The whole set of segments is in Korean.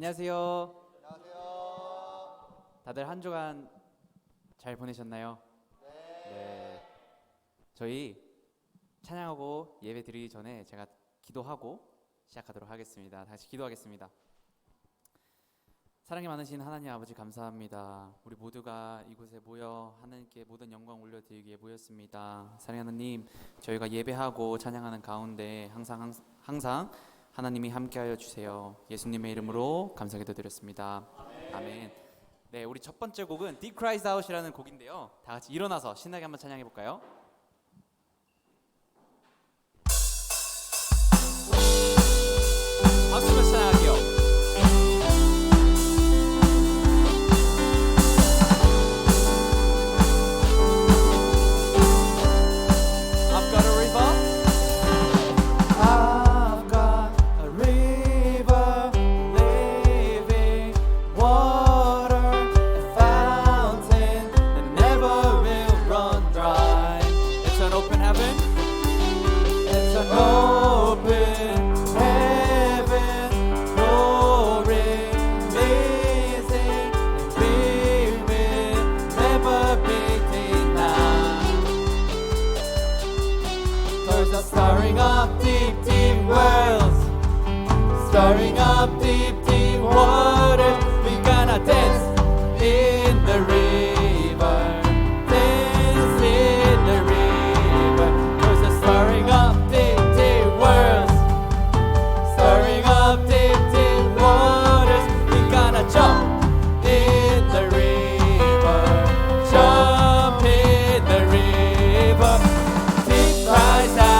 안녕하세요. 안녕하세요. 다들 한 주간 잘 보내셨나요? 네. 저희 찬양하고 예배 드리기 전에 제가 기도하고 시작하도록 하겠습니다. 다 같이 기도하겠습니다. 사랑이 많으신 하나님 아버지 감사합니다. 우리 모두가 이곳에 모여 하나님께 모든 영광 올려드리기에 모였습니다. 사랑하는 하나님, 저희가 예배하고 찬양하는 가운데 항상 하나님이 함께하여 주세요. 예수님의 이름으로 감사기도 드렸습니다. 아멘. 네, 우리 첫 번째 곡은 Deep Cries Out이라는 곡인데요. 다 같이 일어나서 신나게 한번 찬양해 볼까요? 박수로 찬양할게요. Stirring up deep, deep wells, stirring up deep, deep waters. We're gonna dance in the river, dance in the river. There's a stirring up deep, deep wells, stirring up deep, deep waters. We're gonna jump in the river, jump in the river. Deep cries out.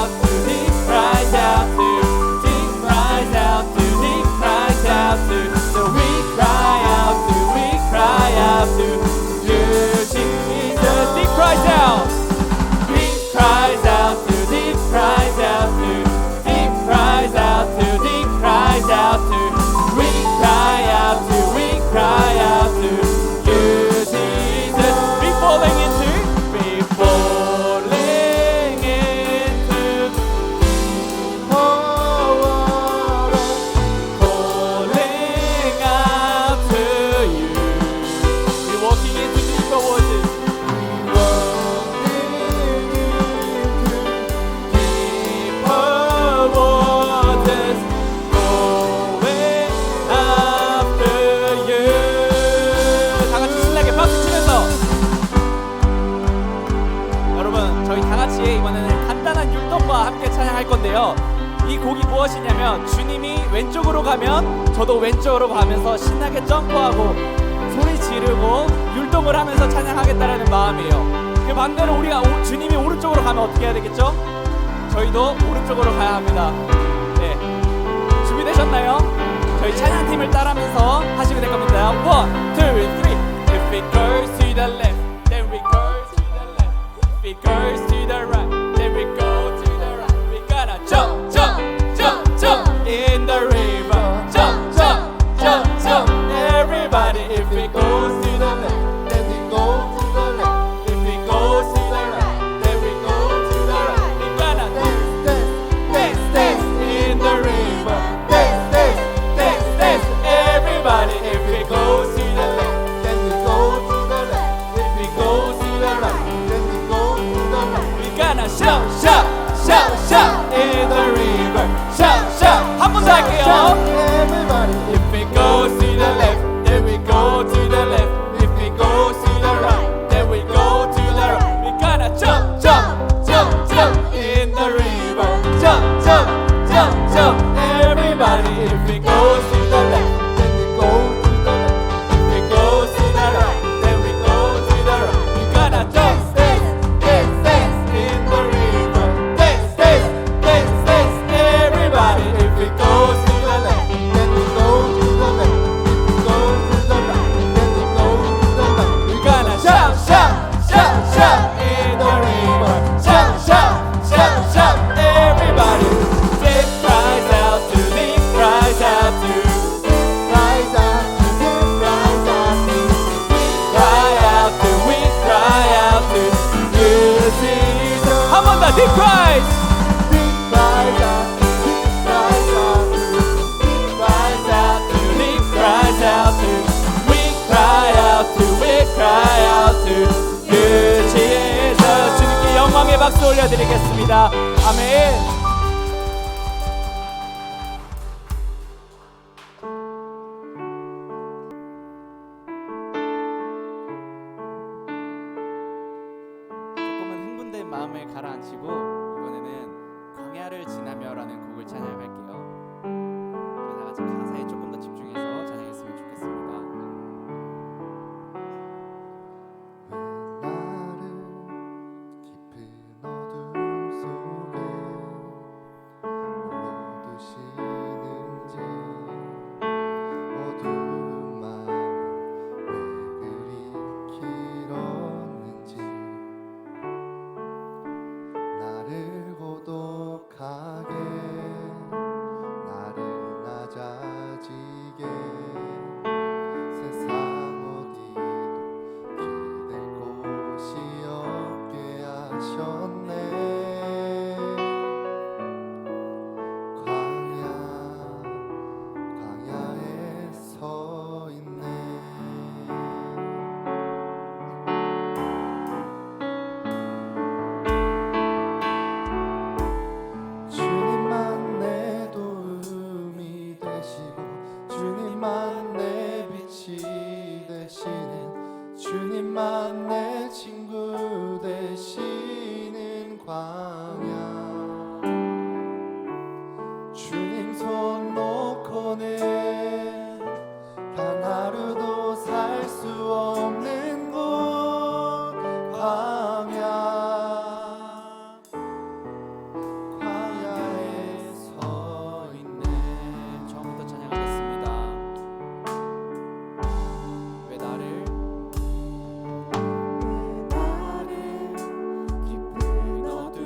이 곡이 무엇이냐면 주님이 왼쪽으로 가면 저도 왼쪽으로 가면서 신나게 점프하고 소리 지르고 율동을 하면서 찬양하겠다라는 마음이에요. 그 반대로 우리가 주님이 오른쪽으로 가면 어떻게 해야 되겠죠? 저희도 오른쪽으로 가야 합니다. 네, 준비되셨나요? 저희 찬양팀을 따라하면서 하시면 될 겁니다. 1, 2, 3. If it goes to the left, then we go to the left. If it goes to the right, then we go to the right. We're gonna jump, jump, jump, jump in the river. Jump, jump, jump, jump. Everybody, if it goes to the left, then we go to the left. If it goes to the right, then we go to the right. We're gonna dance, dance, dance, dance in the river. Dance, dance, dance, dance. Everybody, if it goes to the left, then we go to the left. If it goes to the right, then we go to the right. We're gonna shout, shout, shout, shout in the river. Shout, shout. 한 번 더 할게요. Everybody, if it goes to the left, then we go to the left. If it goes to the right, then we go to the right. We gonna jump, jump, jump, jump in the river. Jump, jump, jump, jump. Everybody, if it goes to the left, then we go to the left. If it goes to the right, then we go to the right. We gonna dance, dance, dance, dance in the river. Dance, dance, dance, dance. Everybody, if it goes to the left, then we go to the left. If it goes to the right, then we go to the right. We gonna shout, shout, shout, shout in the river. Shout, shout, shout, shout. Everybody, deep cries out to, deep cries out to, cries out to, deep cries out to, cry out to, we cry out to you, Jesus. 한 번 더, deep cries. Deep cries out to, deep cries out to, deep cries out to, deep cries 박수 올려드리겠습니다. 아멘. 조금은 흥분된 마음을 가라앉히고 이번에는 광야를 지나며라는 곡을 찬양할게요. 저희 다 같이 가사에 조금 더 집중해서 찬양했으면 좋겠습니다. 나를 깊은 어둠 속에 물러두시는지 어두운 마음 왜 그리 길었는지 나를 고독하게 나를 낮아지게 세상 어디도 기댈 곳이 없게 하셨네. 광야에 서 있네. 주님만 내 도움이 되시고 주님만 내 빛이 되시는 주님만 내 친구 되시는 광야. 주님 손 놓고는 단 하루도 살 수 없는 곳 광야. 광야에 서 있네. 처음부터 찬양하겠습니다. 왜 나를 깊은 어둠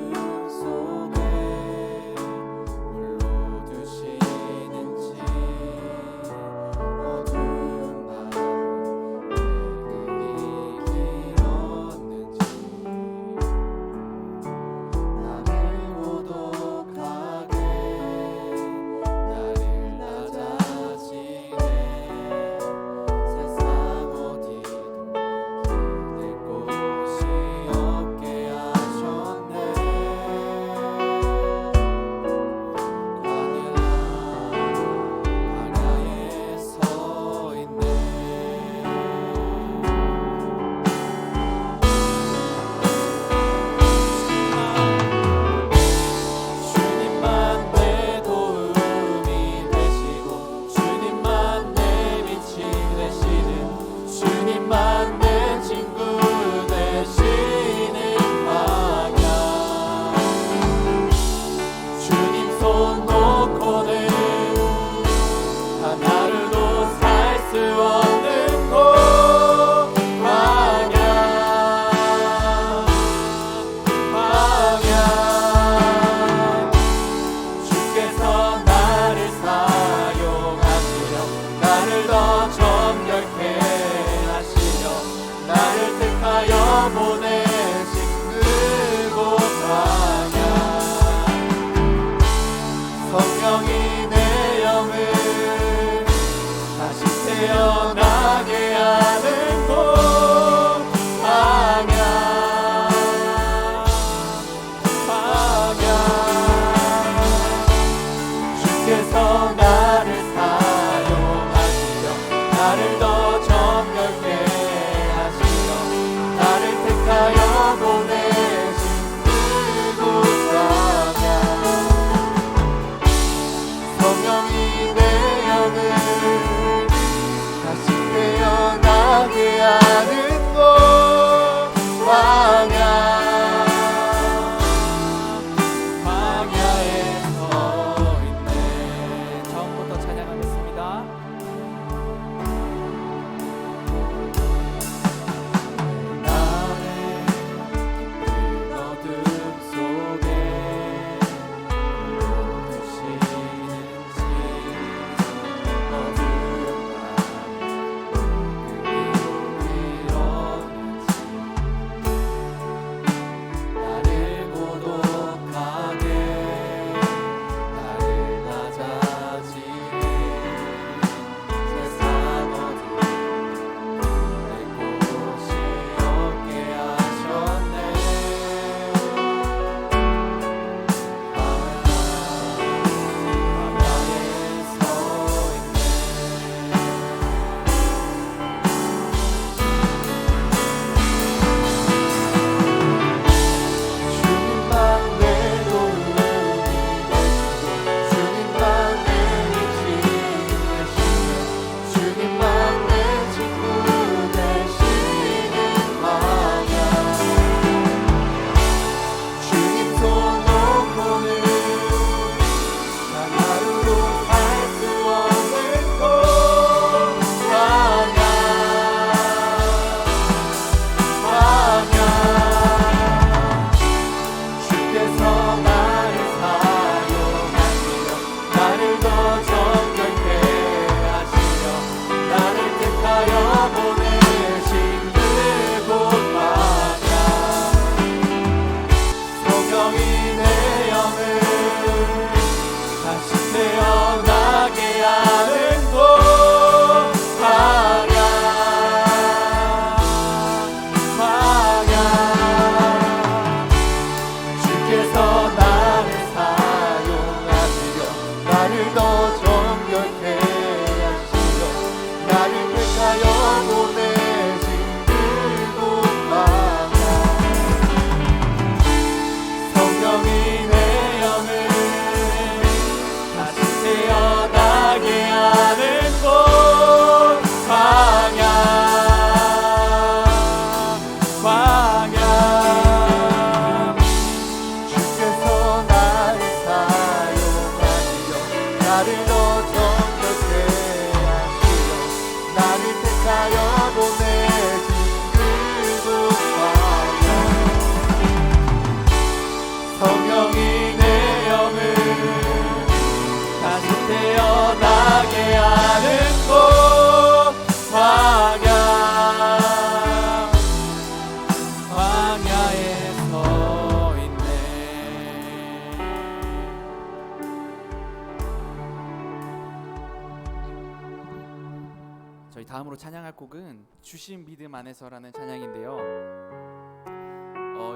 다음으로 찬양할 곡은 주신 믿음 안에서라는 찬양인데요.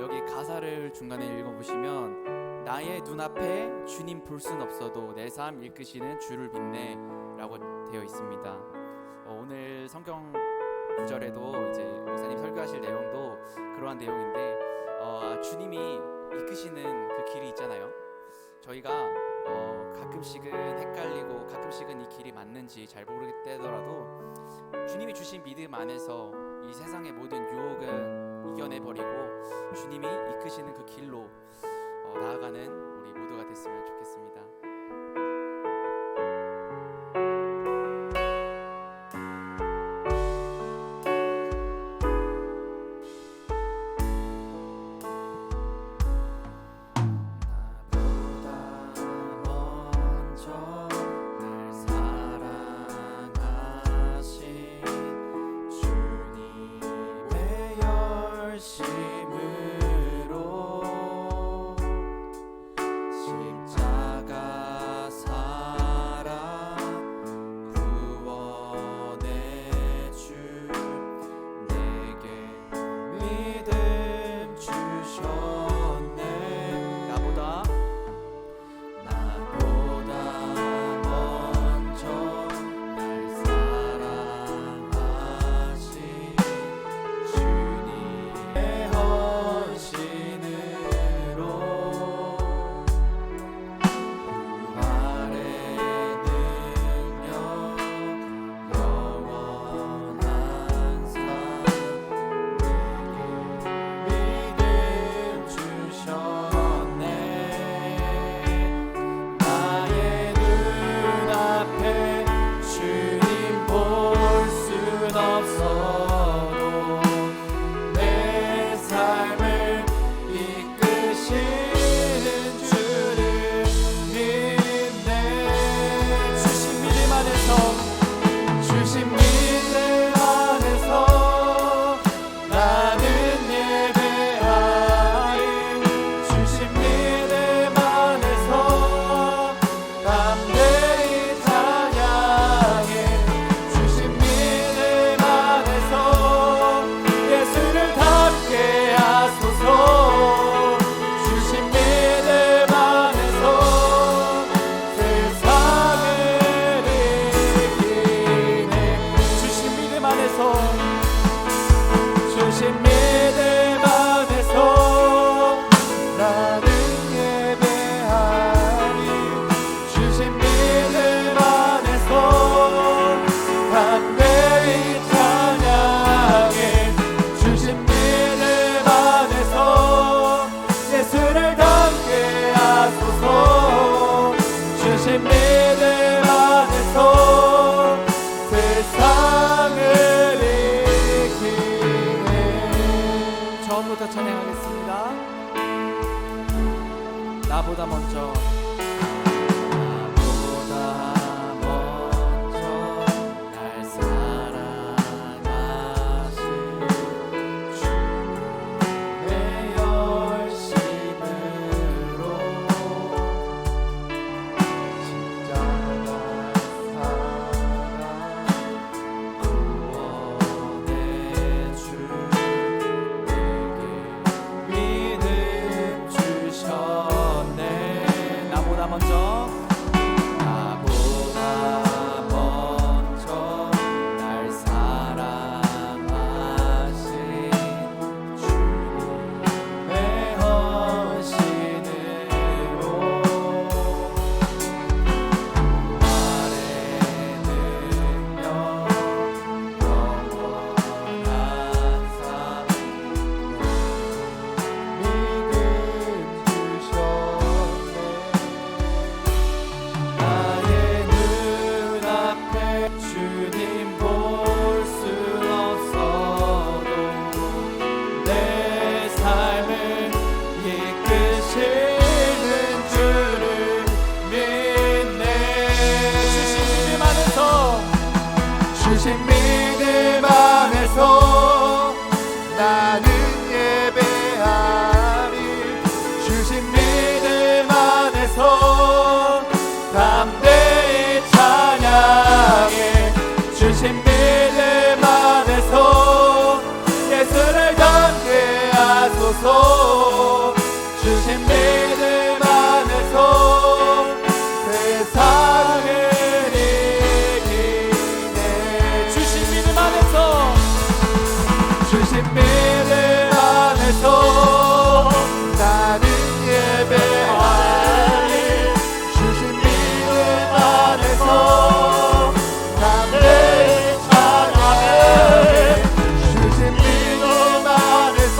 여기 가사를 중간에 읽어보시면 나의 눈앞에 주님 볼 순 없어도 내 삶 이끄시는 주를 믿네 라고 되어 있습니다. 오늘 성경 구절에도 이제 목사님 설교하실 내용도 그러한 내용인데 주님이 이끄시는 그 길이 있잖아요. 저희가 가끔씩은 헷갈리고 가끔씩은 이 길이 맞는지 잘 모르겠더라도 주님이 주신 믿음 안에서 이 세상의 모든 유혹은 이겨내버리고 주님이 이끄시는 그 길로 나아가는 우리 모두가 됐으면 좋겠습니다. 나보다 먼저 날 사랑하신 주의 열심으로 십자가 사랑 구원의 주 내게 믿음 주셨네. 나보다 먼저 날 사랑하신 주님의 헌신으로 말의 능력 영원한 삶 믿음 주셨네. 나의 눈앞에 주님 볼 수 없어도 내 삶을 이끄시는 주를 믿네. 주신 믿음 안에서 나는 예배하리. 주신 믿음 안에서 담대히 찬양해. 주신 믿음 안에서 주신 믿음 안에서 세상을 이기네. 주신 믿음 안에서 주신 믿음 안에서 나는 예배하리. 주신 믿음 안에서 담대히 찬양해. 주신 믿음 안에서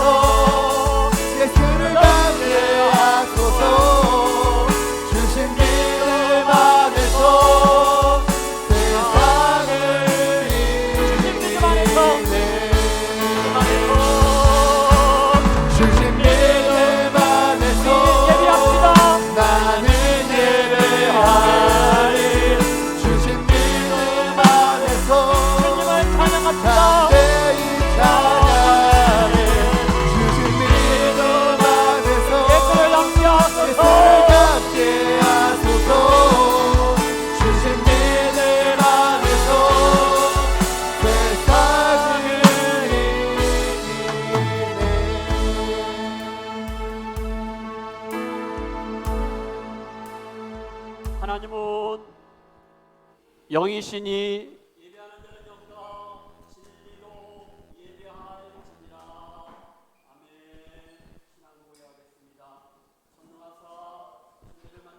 예수를 담대하소서. 주신 믿음 안에서 세상을 이기네. 주신 믿음 안에서 예배합니다. 나는 예배하리. 주신 믿음 안에서 주님을 찬양합니다. 담대히 찬양해. 주신 믿음 안에서 예수를 함께하소서. 예수를 함께하소서. 주신 믿음 안에서 세상을 이기네. 하나님은 영이시니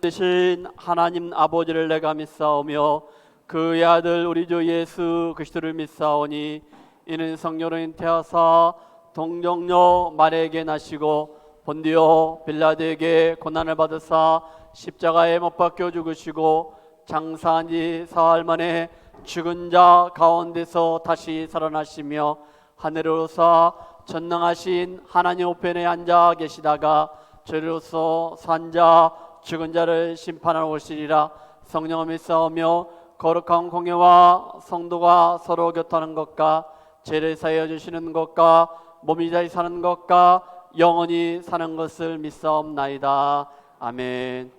되신 하나님 아버지를 내가 믿사오며 그의 아들 우리 주 예수 그리스도를 믿사오니 이는 성령으로 잉태하사 동정녀 마리아에게 나시고 본디오 빌라도에게 고난을 받으사 십자가에 못 박혀 죽으시고 장사한 지 사흘 만에 죽은 자 가운데서 다시 살아나시며 하늘로 오사 전능하신 하나님 우편에 앉아 계시다가 저리로서 산자 죽은 자를 심판하러 오시리라. 성령을 믿사오며 거룩한 공예와 성도가 서로 교통하는 것과 죄를 사하여 주시는 것과 몸이 다시 사는 것과 영원히 사는 것을 믿사옵나이다. 아멘.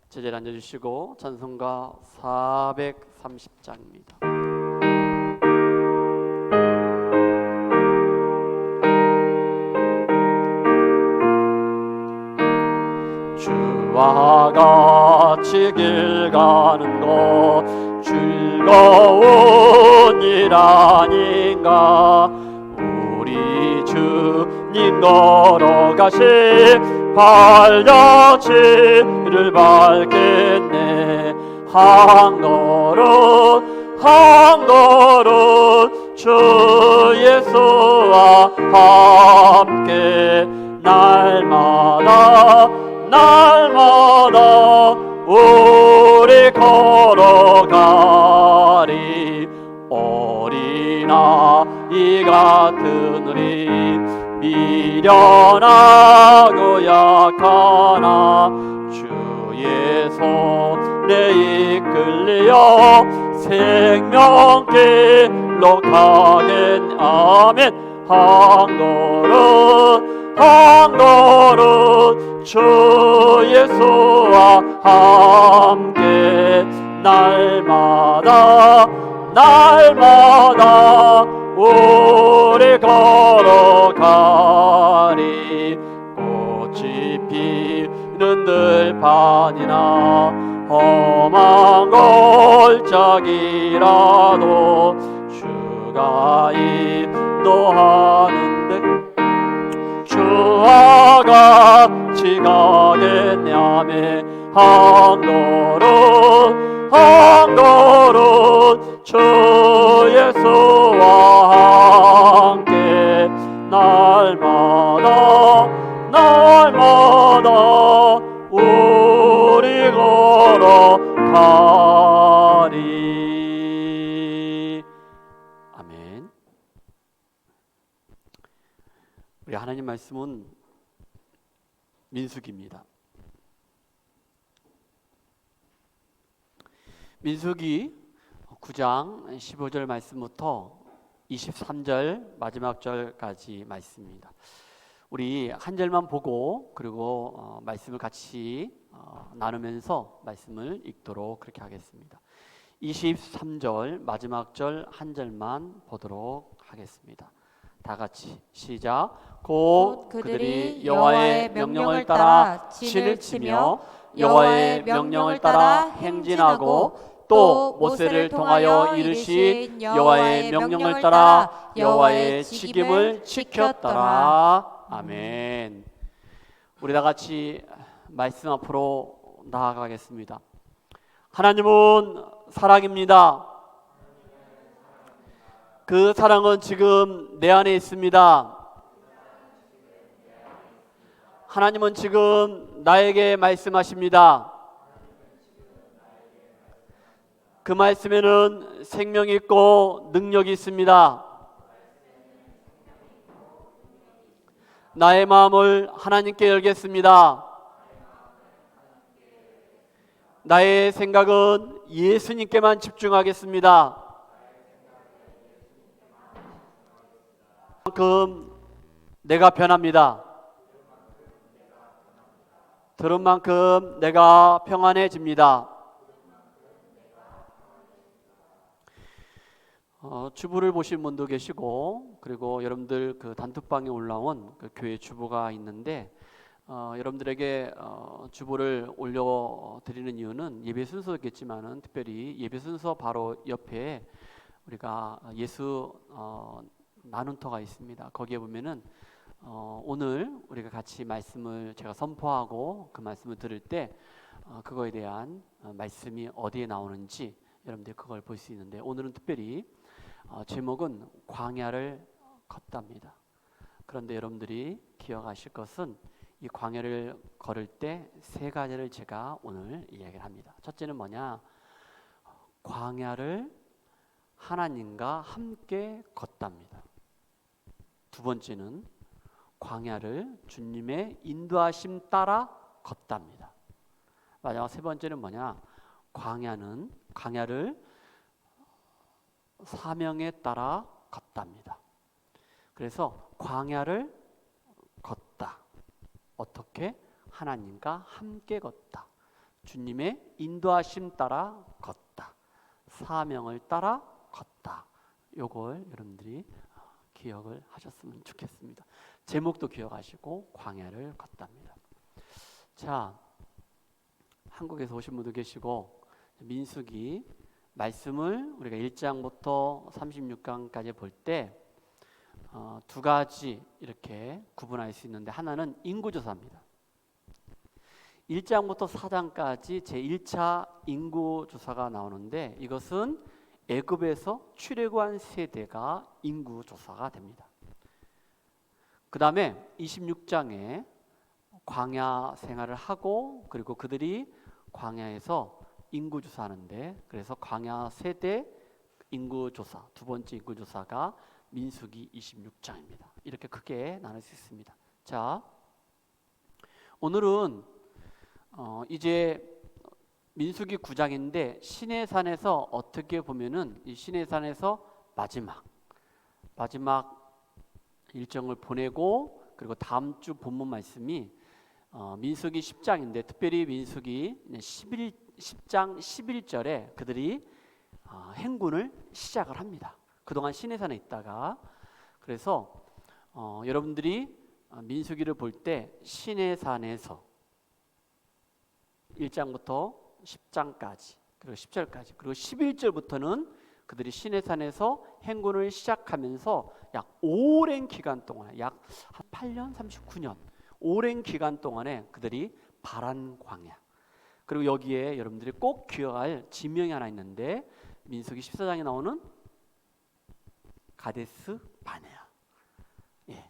제자리에 앉아주시고 찬송가 430장입니다. 주와 같이 길 가는 것 즐거운 일 아닌가. 우리 주님 걸어가신 발자취를 밟겠네. 한 걸음 한 걸음 주 예수와 함께 날마다 날마다 우리 걸어가리. 어린아이 같은 우리 미련하고 약하나 주의 손에 이끌려 생명길로 가겠네. 아멘. 한 걸음 한 걸음 주 예수와 함께 날마다 날마다 우리 걸어가리. 꽃이 피는 들판이나 험한 골짜기라도 주가 인도하는데 주와 같이 가겠냐며. 한 걸음 한 걸음 주 예수와 함께 날마다 날마다 우리 걸어가리. 아멘. 우리 하나님 말씀은 민수기입니다. 민수기 9장 15절 말씀부터 23절 마지막 절까지 말씀입니다. 우리 한 절만 보고 그리고 말씀을 같이 나누면서 말씀을 읽도록 그렇게 하겠습니다. 23절 마지막 절 한 절만 보도록 하겠습니다. 다 같이 시작. 곧 곧 그들이 여호와의 명령을 따라 진을 치며 여호와의 명령을 따라 행진하고 또 모세를 통하여 이르신 여호와의 명령을 따라 여호와의 직임을 지켰더라. 아멘. 우리 다 같이 말씀 앞으로 나아가겠습니다. 하나님은 사랑입니다. 그 사랑은 지금 내 안에 있습니다. 하나님은 지금 나에게 말씀하십니다. 그 말씀에는 생명이 있고 능력이 있습니다. 나의 마음을 하나님께 열겠습니다. 나의 생각은 예수님께만 집중하겠습니다. 그만큼 내가 변합니다. 들은 만큼 내가 평안해집니다. 주부를 보신 분도 계시고, 그리고 여러분들 그 단톡방에 올라온 그 교회 주부가 있는데, 여러분들에게 주보를 올려드리는 이유는 예배 순서겠지만은 특별히 예배 순서 바로 옆에 우리가 예수 나눔터가 있습니다. 거기에 보면은 오늘 우리가 같이 말씀을 제가 선포하고 그 말씀을 들을 때 그거에 대한 말씀이 어디에 나오는지 여러분들 그걸 볼 수 있는데, 오늘은 특별히 제목은 광야를 걷답니다. 그런데 여러분들이 기억하실 것은 이 광야를 걸을 때 세 가지를 제가 오늘 이야기를 합니다. 첫째는 뭐냐? 광야를 하나님과 함께 걷답니다. 두 번째는 광야를 주님의 인도하심 따라 걷답니다. 마지막 세 번째는 뭐냐? 광야를 사명에 따라 걷답니다. 그래서 광야를 걷다. 어떻게? 하나님과 함께 걷다. 주님의 인도하심 따라 걷다. 사명을 따라 걷다. 요걸 여러분들이 기억을 하셨으면 좋겠습니다. 제목도 기억하시고 광야를 걷답니다. 자, 한국에서 오신 분도 계시고 민수기 말씀을 우리가 1장부터 36강까지 볼 때 두 가지 이렇게 구분할 수 있는데, 하나는 인구조사입니다. 1장부터 4장까지 제1차 인구조사가 나오는데, 이것은 애굽에서 출애굽한 세대가 인구조사가 됩니다. 그 다음에 26장에 광야 생활을 하고, 그리고 그들이 광야에서 인구조사하는데, 그래서 광야 세대 인구조사, 두 번째 인구조사가 민수기 26장입니다. 이렇게 크게 나눌 수 있습니다. 자, 오늘은 이제 민수기 9장인데 시내산에서 어떻게 보면은 이 시내산에서 마지막 일정을 보내고, 그리고 다음 주 본문 말씀이 민수기 10장인데 특별히 민수기 10장 11절에 그들이 행군을 시작을 합니다. 그동안 시내산에 있다가, 그래서 여러분들이 민수기를 볼 때 시내산에서 1장부터 10장까지, 그리고 10절까지, 그리고 11절부터는 그들이 시내산에서 행군을 시작하면서 약 오랜 기간 동안, 약 8년 39년 오랜 기간 동안에 그들이 바란 광야, 그리고 여기에 여러분들이 꼭 기억할 지명이 하나 있는데, 민수기 14장에 나오는 가데스 바네아. 예.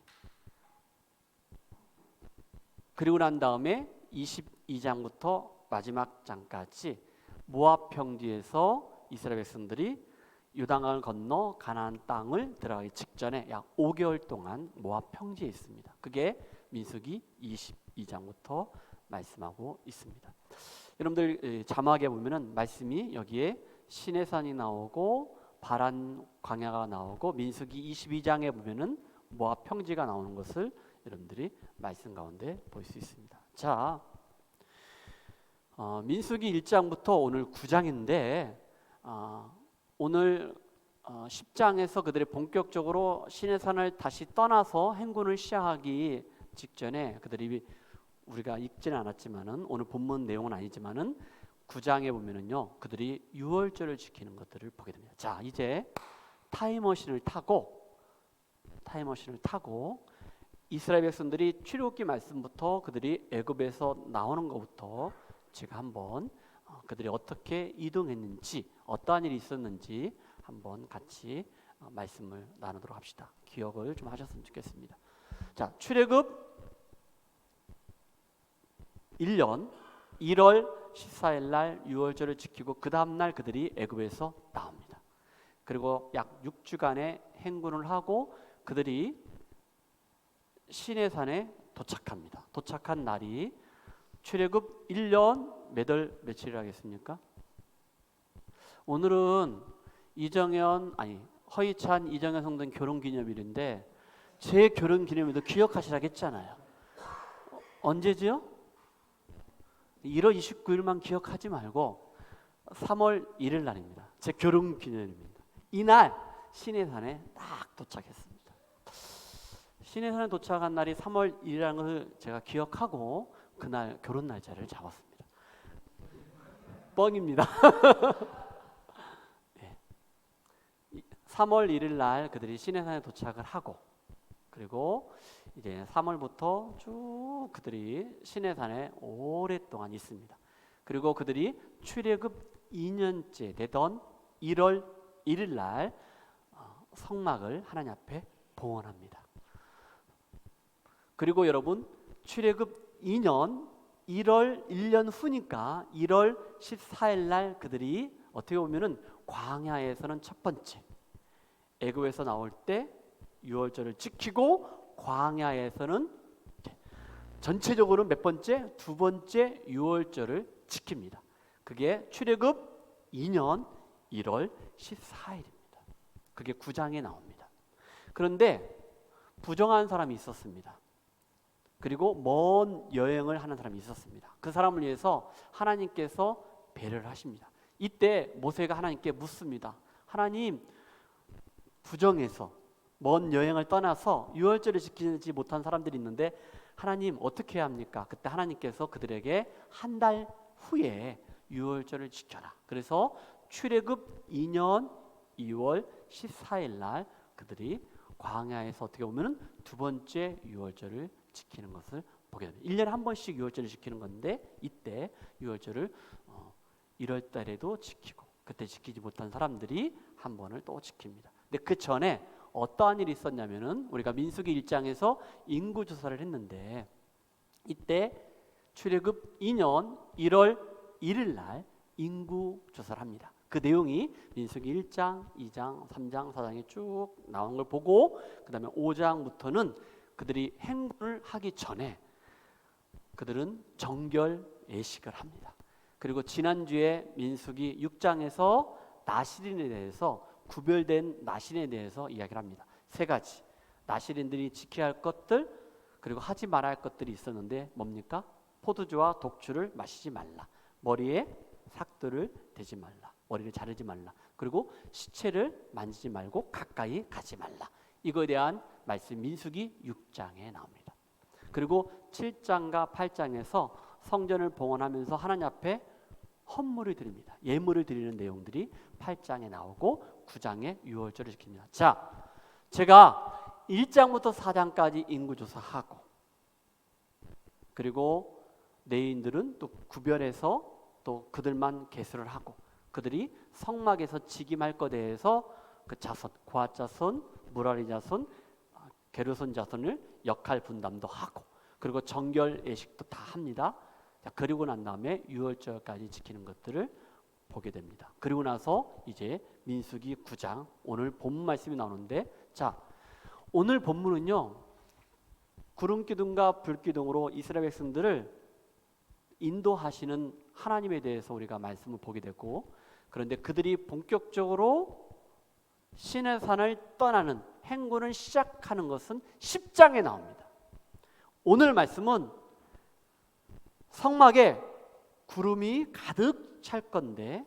그리고 난 다음에 22장부터 마지막 장까지 모압 평지에서 이스라엘 백성들이 요단강을 건너 가나안 땅을 들어가기 직전에 약 5개월 동안 모압 평지에 있습니다. 그게 민수기 22장부터 말씀하고 있습니다. 여러분들 자막에 보면은 말씀이 여기에 시내산이 나오고 바란 광야가 나오고, 민수기 22장에 보면은 모압 평지가 나오는 것을 여러분들이 말씀 가운데 볼 수 있습니다. 자, 민수기 1장부터 오늘 9장인데 오늘 10장에서 그들이 본격적으로 시내산을 다시 떠나서 행군을 시작하기 직전에 그들이 우리가 읽지는 않았지만은 오늘 본문 내용은 아니지만은 9장에 보면은요 그들이 유월절을 지키는 것들을 보게 됩니다. 자, 이제 타임머신을 타고 이스라엘 백성들이 출애굽기 말씀부터 그들이 애굽에서 나오는 것부터 제가 한번 그들이 어떻게 이동했는지 어떠한 일이 있었는지 한번 같이 말씀을 나누도록 합시다. 기억을 좀 하셨으면 좋겠습니다. 자, 출애굽 1년 1월 14일 날 유월절을 지키고 그 다음 날 그들이 애굽에서 나옵니다. 그리고 약 6주간의 행군을 하고 그들이 시내산에 도착합니다. 도착한 날이 출애굽 1년 몇 월 며칠을 하겠습니까? 오늘은 허이찬 이정현 성도님 결혼기념일인데 제 결혼기념일도 기억하시라고 했잖아요. 언제지요? 1월 29일만 기억하지 말고 3월 1일 날입니다. 제 결혼기념일입니다. 이날 시내산에 딱 도착했습니다. 시내산에 도착한 날이 3월 1일이라는 것을 제가 기억하고 그날 결혼 날짜를 잡았습니다. 뻥입니다. 네. 3월 1일 날 그들이 시내산에 도착을 하고 그리고 이제 3월부터 쭉 그들이 시내산에 오랫동안 있습니다. 그리고 그들이 출애굽 2년째 되던 1월 1일 날 성막을 하나님 앞에 봉헌합니다. 그리고 여러분 출애굽 2년 1년 후니까 1월 14일 날 그들이 어떻게 보면은 광야에서는 첫 번째, 애굽에서 나올 때 유월절을 지키고 광야에서는 전체적으로 몇 번째? 두 번째 유월절을 지킵니다. 그게 출애굽 2년 1월 14일입니다. 그게 9장에 나옵니다. 그런데 부정한 사람이 있었습니다. 그리고 먼 여행을 하는 사람이 있었습니다. 그 사람을 위해서 하나님께서 배려를 하십니다. 이때 모세가 하나님께 묻습니다. 하나님, 부정해서 먼 여행을 떠나서 유월절을 지키지 못한 사람들이 있는데 하나님 어떻게 해야 합니까? 그때 하나님께서 그들에게 한 달 후에 유월절을 지켜라. 그래서 출애굽 2년 2월 14일 날 그들이 광야에서 어떻게 보면 두 번째 유월절을 지키는 것을 보게 됩니다. 1년에 한 번씩 유월절을 지키는 건데 이때 유월절을 1월 달에도 지키고 그때 지키지 못한 사람들이 한 번을 또 지킵니다. 근데 그 전에 어떠한 일이 있었냐면은 우리가 민수기 1장에서 인구 조사를 했는데 이때 출애굽 2년 1월 1일 날 인구 조사를 합니다. 그 내용이 민수기 1장, 2장, 3장, 4장에 쭉 나온 걸 보고 그 다음에 5장부터는 그들이 행군을 하기 전에 그들은 정결 예식을 합니다. 그리고 지난주에 민수기 6장에서 나실인에 대해서 구별된 나실인에 대해서 이야기를 합니다. 세 가지 나실인들이 지켜야 할 것들 그리고 하지 말아야 할 것들이 있었는데 뭡니까? 포도주와 독주를 마시지 말라. 머리에 삭도를 대지 말라. 머리를 자르지 말라. 그리고 시체를 만지지 말고 가까이 가지 말라. 이거에 대한 말씀 민수기 6장에 나옵니다. 그리고 7장과 8장에서 성전을 봉헌하면서 하나님 앞에 헌물을 드립니다. 예물을 드리는 내용들이 8장에 나오고 9장에 유월절을 지킵니다. 자, 제가 1장부터 4장까지 인구조사하고 그리고 레위인들은 또 구별해서 또 그들만 계수를 하고 그들이 성막에서 직임할 것에 대해서 그 자손, 고핫 자손, 무라리 자손, 게르손 자손을 역할 분담도 하고 그리고 정결 예식도 다 합니다. 자, 그리고 난 다음에 유월절까지 지키는 것들을 보게 됩니다. 그리고 나서 이제 민수기 9장 오늘 본문 말씀이 나오는데 자, 오늘 본문은요 구름기둥과 불기둥으로 이스라엘 백성들을 인도하시는 하나님에 대해서 우리가 말씀을 보게 되고 그런데 그들이 본격적으로 시내산을 떠나는 행군을 시작하는 것은 10장에 나옵니다. 오늘 말씀은 성막에 구름이 가득 찰 건데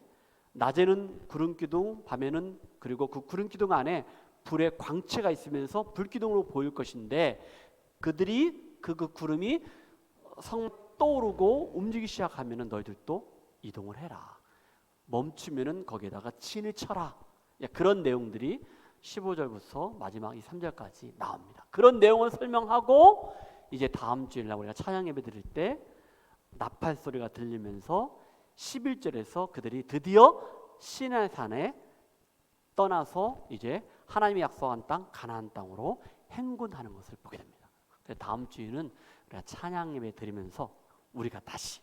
낮에는 구름 기둥, 밤에는 그리고 그 구름 기둥 안에 불의 광채가 있으면서 불기둥으로 보일 것인데 그들이 그 구름이 성 떠오르고 움직이기 시작하면은 너희들도 이동을 해라. 멈추면은 거기에다가 진을 쳐라. 그런 내용들이 15절부터 마지막 이 3절까지 나옵니다. 그런 내용을 설명하고 이제 다음 주일날 우리가 찬양 예배 드릴 때 나팔 소리가 들리면서 11절에서 그들이 드디어 시내산에 떠나서 이제 하나님이 약속한 땅 가나안 땅으로 행군하는 것을 보게 됩니다. 다음 주에는 우리가 찬양 예배 드리면서 우리가 다시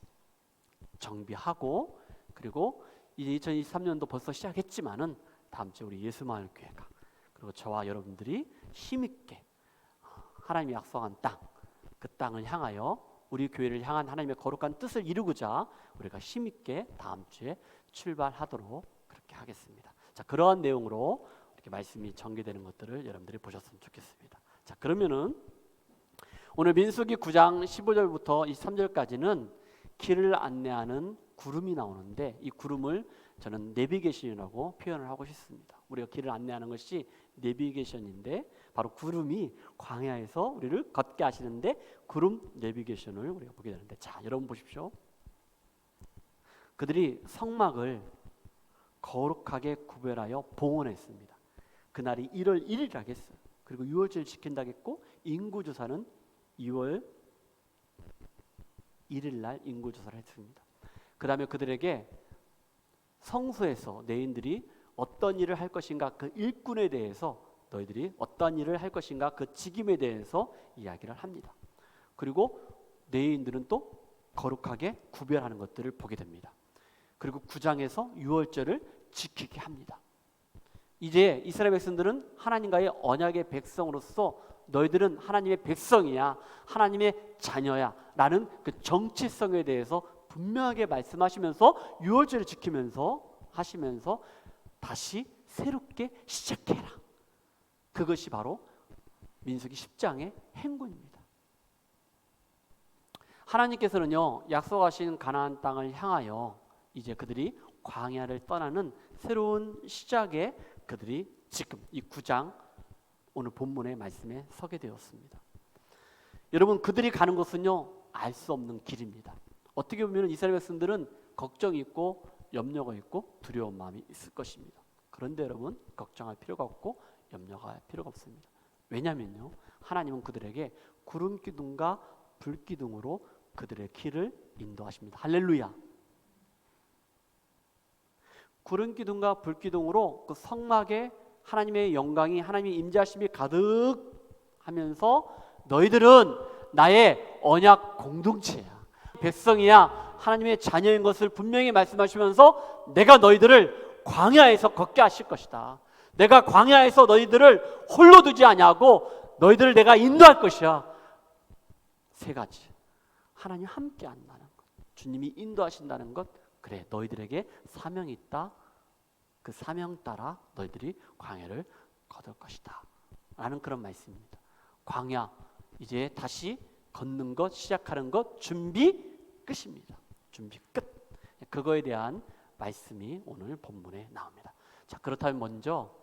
정비하고 그리고 이제 2023년도 벌써 시작했지만은 다음 주에 우리 예수마을교회가 그리고 저와 여러분들이 힘있게 하나님이 약속한 땅, 그 땅을 향하여 우리 교회를 향한 하나님의 거룩한 뜻을 이루고자 우리가 힘있게 다음 주에 출발하도록 그렇게 하겠습니다. 자, 그러한 내용으로 이렇게 말씀이 전개되는 것들을 여러분들이 보셨으면 좋겠습니다. 자, 그러면은 오늘 민수기 9장 15절부터 23절까지는 길을 안내하는 구름이 나오는데 이 구름을 저는 내비게이션이라고 표현을 하고 싶습니다. 우리가 길을 안내하는 것이 내비게이션인데 바로 구름이 광야에서 우리를 걷게 하시는데 구름 내비게이션을 우리가 보게 되는데 자, 여러분 보십시오. 그들이 성막을 거룩하게 구별하여 봉헌했습니다. 그날이 1월 1일이라고 했어요. 그리고 6월절을 지킨다고 했고 인구조사는 2월 1일 날 인구조사를 했습니다. 그 다음에 그들에게 성소에서 내인들이 어떤 일을 할 것인가 그 일꾼에 대해서 너희들이 어떤 일을 할 것인가 그 직임에 대해서 이야기를 합니다. 그리고 내인들은 또 거룩하게 구별하는 것들을 보게 됩니다. 그리고 9장에서 6월절을 지키게 합니다. 이제 이스라엘 백성들은 하나님과의 언약의 백성으로서 너희들은 하나님의 백성이야, 하나님의 자녀야 라는 그 정체성에 대해서 분명하게 말씀하시면서 6월절을 지키면서 하시면서 다시 새롭게 시작해라. 그것이 바로 민수기 10장의 행군입니다. 하나님께서는요 약속하신 가나안 땅을 향하여 이제 그들이 광야를 떠나는 새로운 시작에 그들이 지금 이 9장 오늘 본문의 말씀에 서게 되었습니다. 여러분 그들이 가는 곳은요 알 수 없는 길입니다. 어떻게 보면 이스라엘 백성들은 걱정이 있고 염려가 있고 두려운 마음이 있을 것입니다. 그런데 여러분 걱정할 필요가 없고 염려할 필요가 없습니다. 왜냐하면요 하나님은 그들에게 구름 기둥과 불 기둥으로 그들의 길을 인도하십니다. 할렐루야. 구름 기둥과 불 기둥으로 그 성막에 하나님의 영광이 하나님의 임재하심이 가득하면서 너희들은 나의 언약 공동체야, 백성이야, 하나님의 자녀인 것을 분명히 말씀하시면서 내가 너희들을 광야에서 걷게 하실 것이다. 내가 광야에서 너희들을 홀로 두지 아니하고 너희들을 내가 인도할 것이야. 세 가지. 하나님 함께 한다는 것, 주님이 인도하신다는 것, 그래 너희들에게 사명이 있다. 그 사명 따라 너희들이 광야를 거둘 것이다 라는 그런 말씀입니다. 광야 이제 다시 걷는 것, 시작하는 것, 준비 끝입니다. 준비 끝. 그거에 대한 말씀이 오늘 본문에 나옵니다. 자, 그렇다면 먼저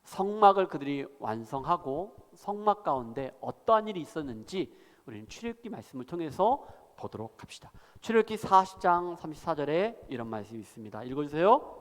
성막을 그들이 완성하고 성막 가운데 어떠한 일이 있었는지 우리는 출애굽기 말씀을 통해서 보도록 합시다. 출애굽기 40장 34절에 이런 말씀이 있습니다. 읽어주세요.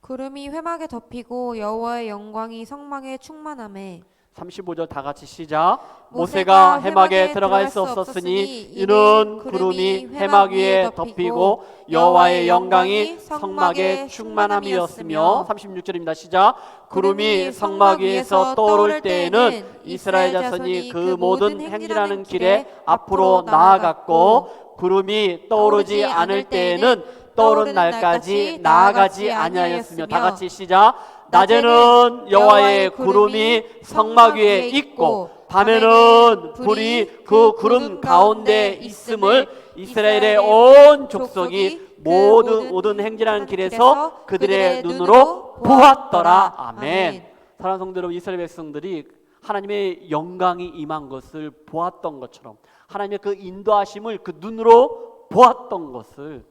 구름이 회막에 덮이고 여호와의 영광이 성막에 충만하매 35절 다 같이 시작. 모세가 해막에 들어갈 수 없었으니 이는 구름이 해막 위에 덮이고 여호와의 영광이 성막에 충만함이었으며 36절입니다. 시작. 구름이 성막 위에서 떠오를 때에는 이스라엘 자손이 그 모든 행진하는 길에 앞으로 나아갔고 구름이 떠오르지 않을 때에는 떠오른 날까지 나아가지 아니하였으며 다 같이 시작. 낮에는 여호와의 구름이 성막 위에 있고 밤에는 불이 그 구름 가운데 있음을 이스라엘의 온 족속이 모든 행진하는 길에서 그들의 눈으로 보았더라. 아멘. 사랑하는 성도 여러분, 이스라엘 백성들이 하나님의 영광이 임한 것을 보았던 것처럼 하나님의 그 인도하심을 그 눈으로 보았던 것을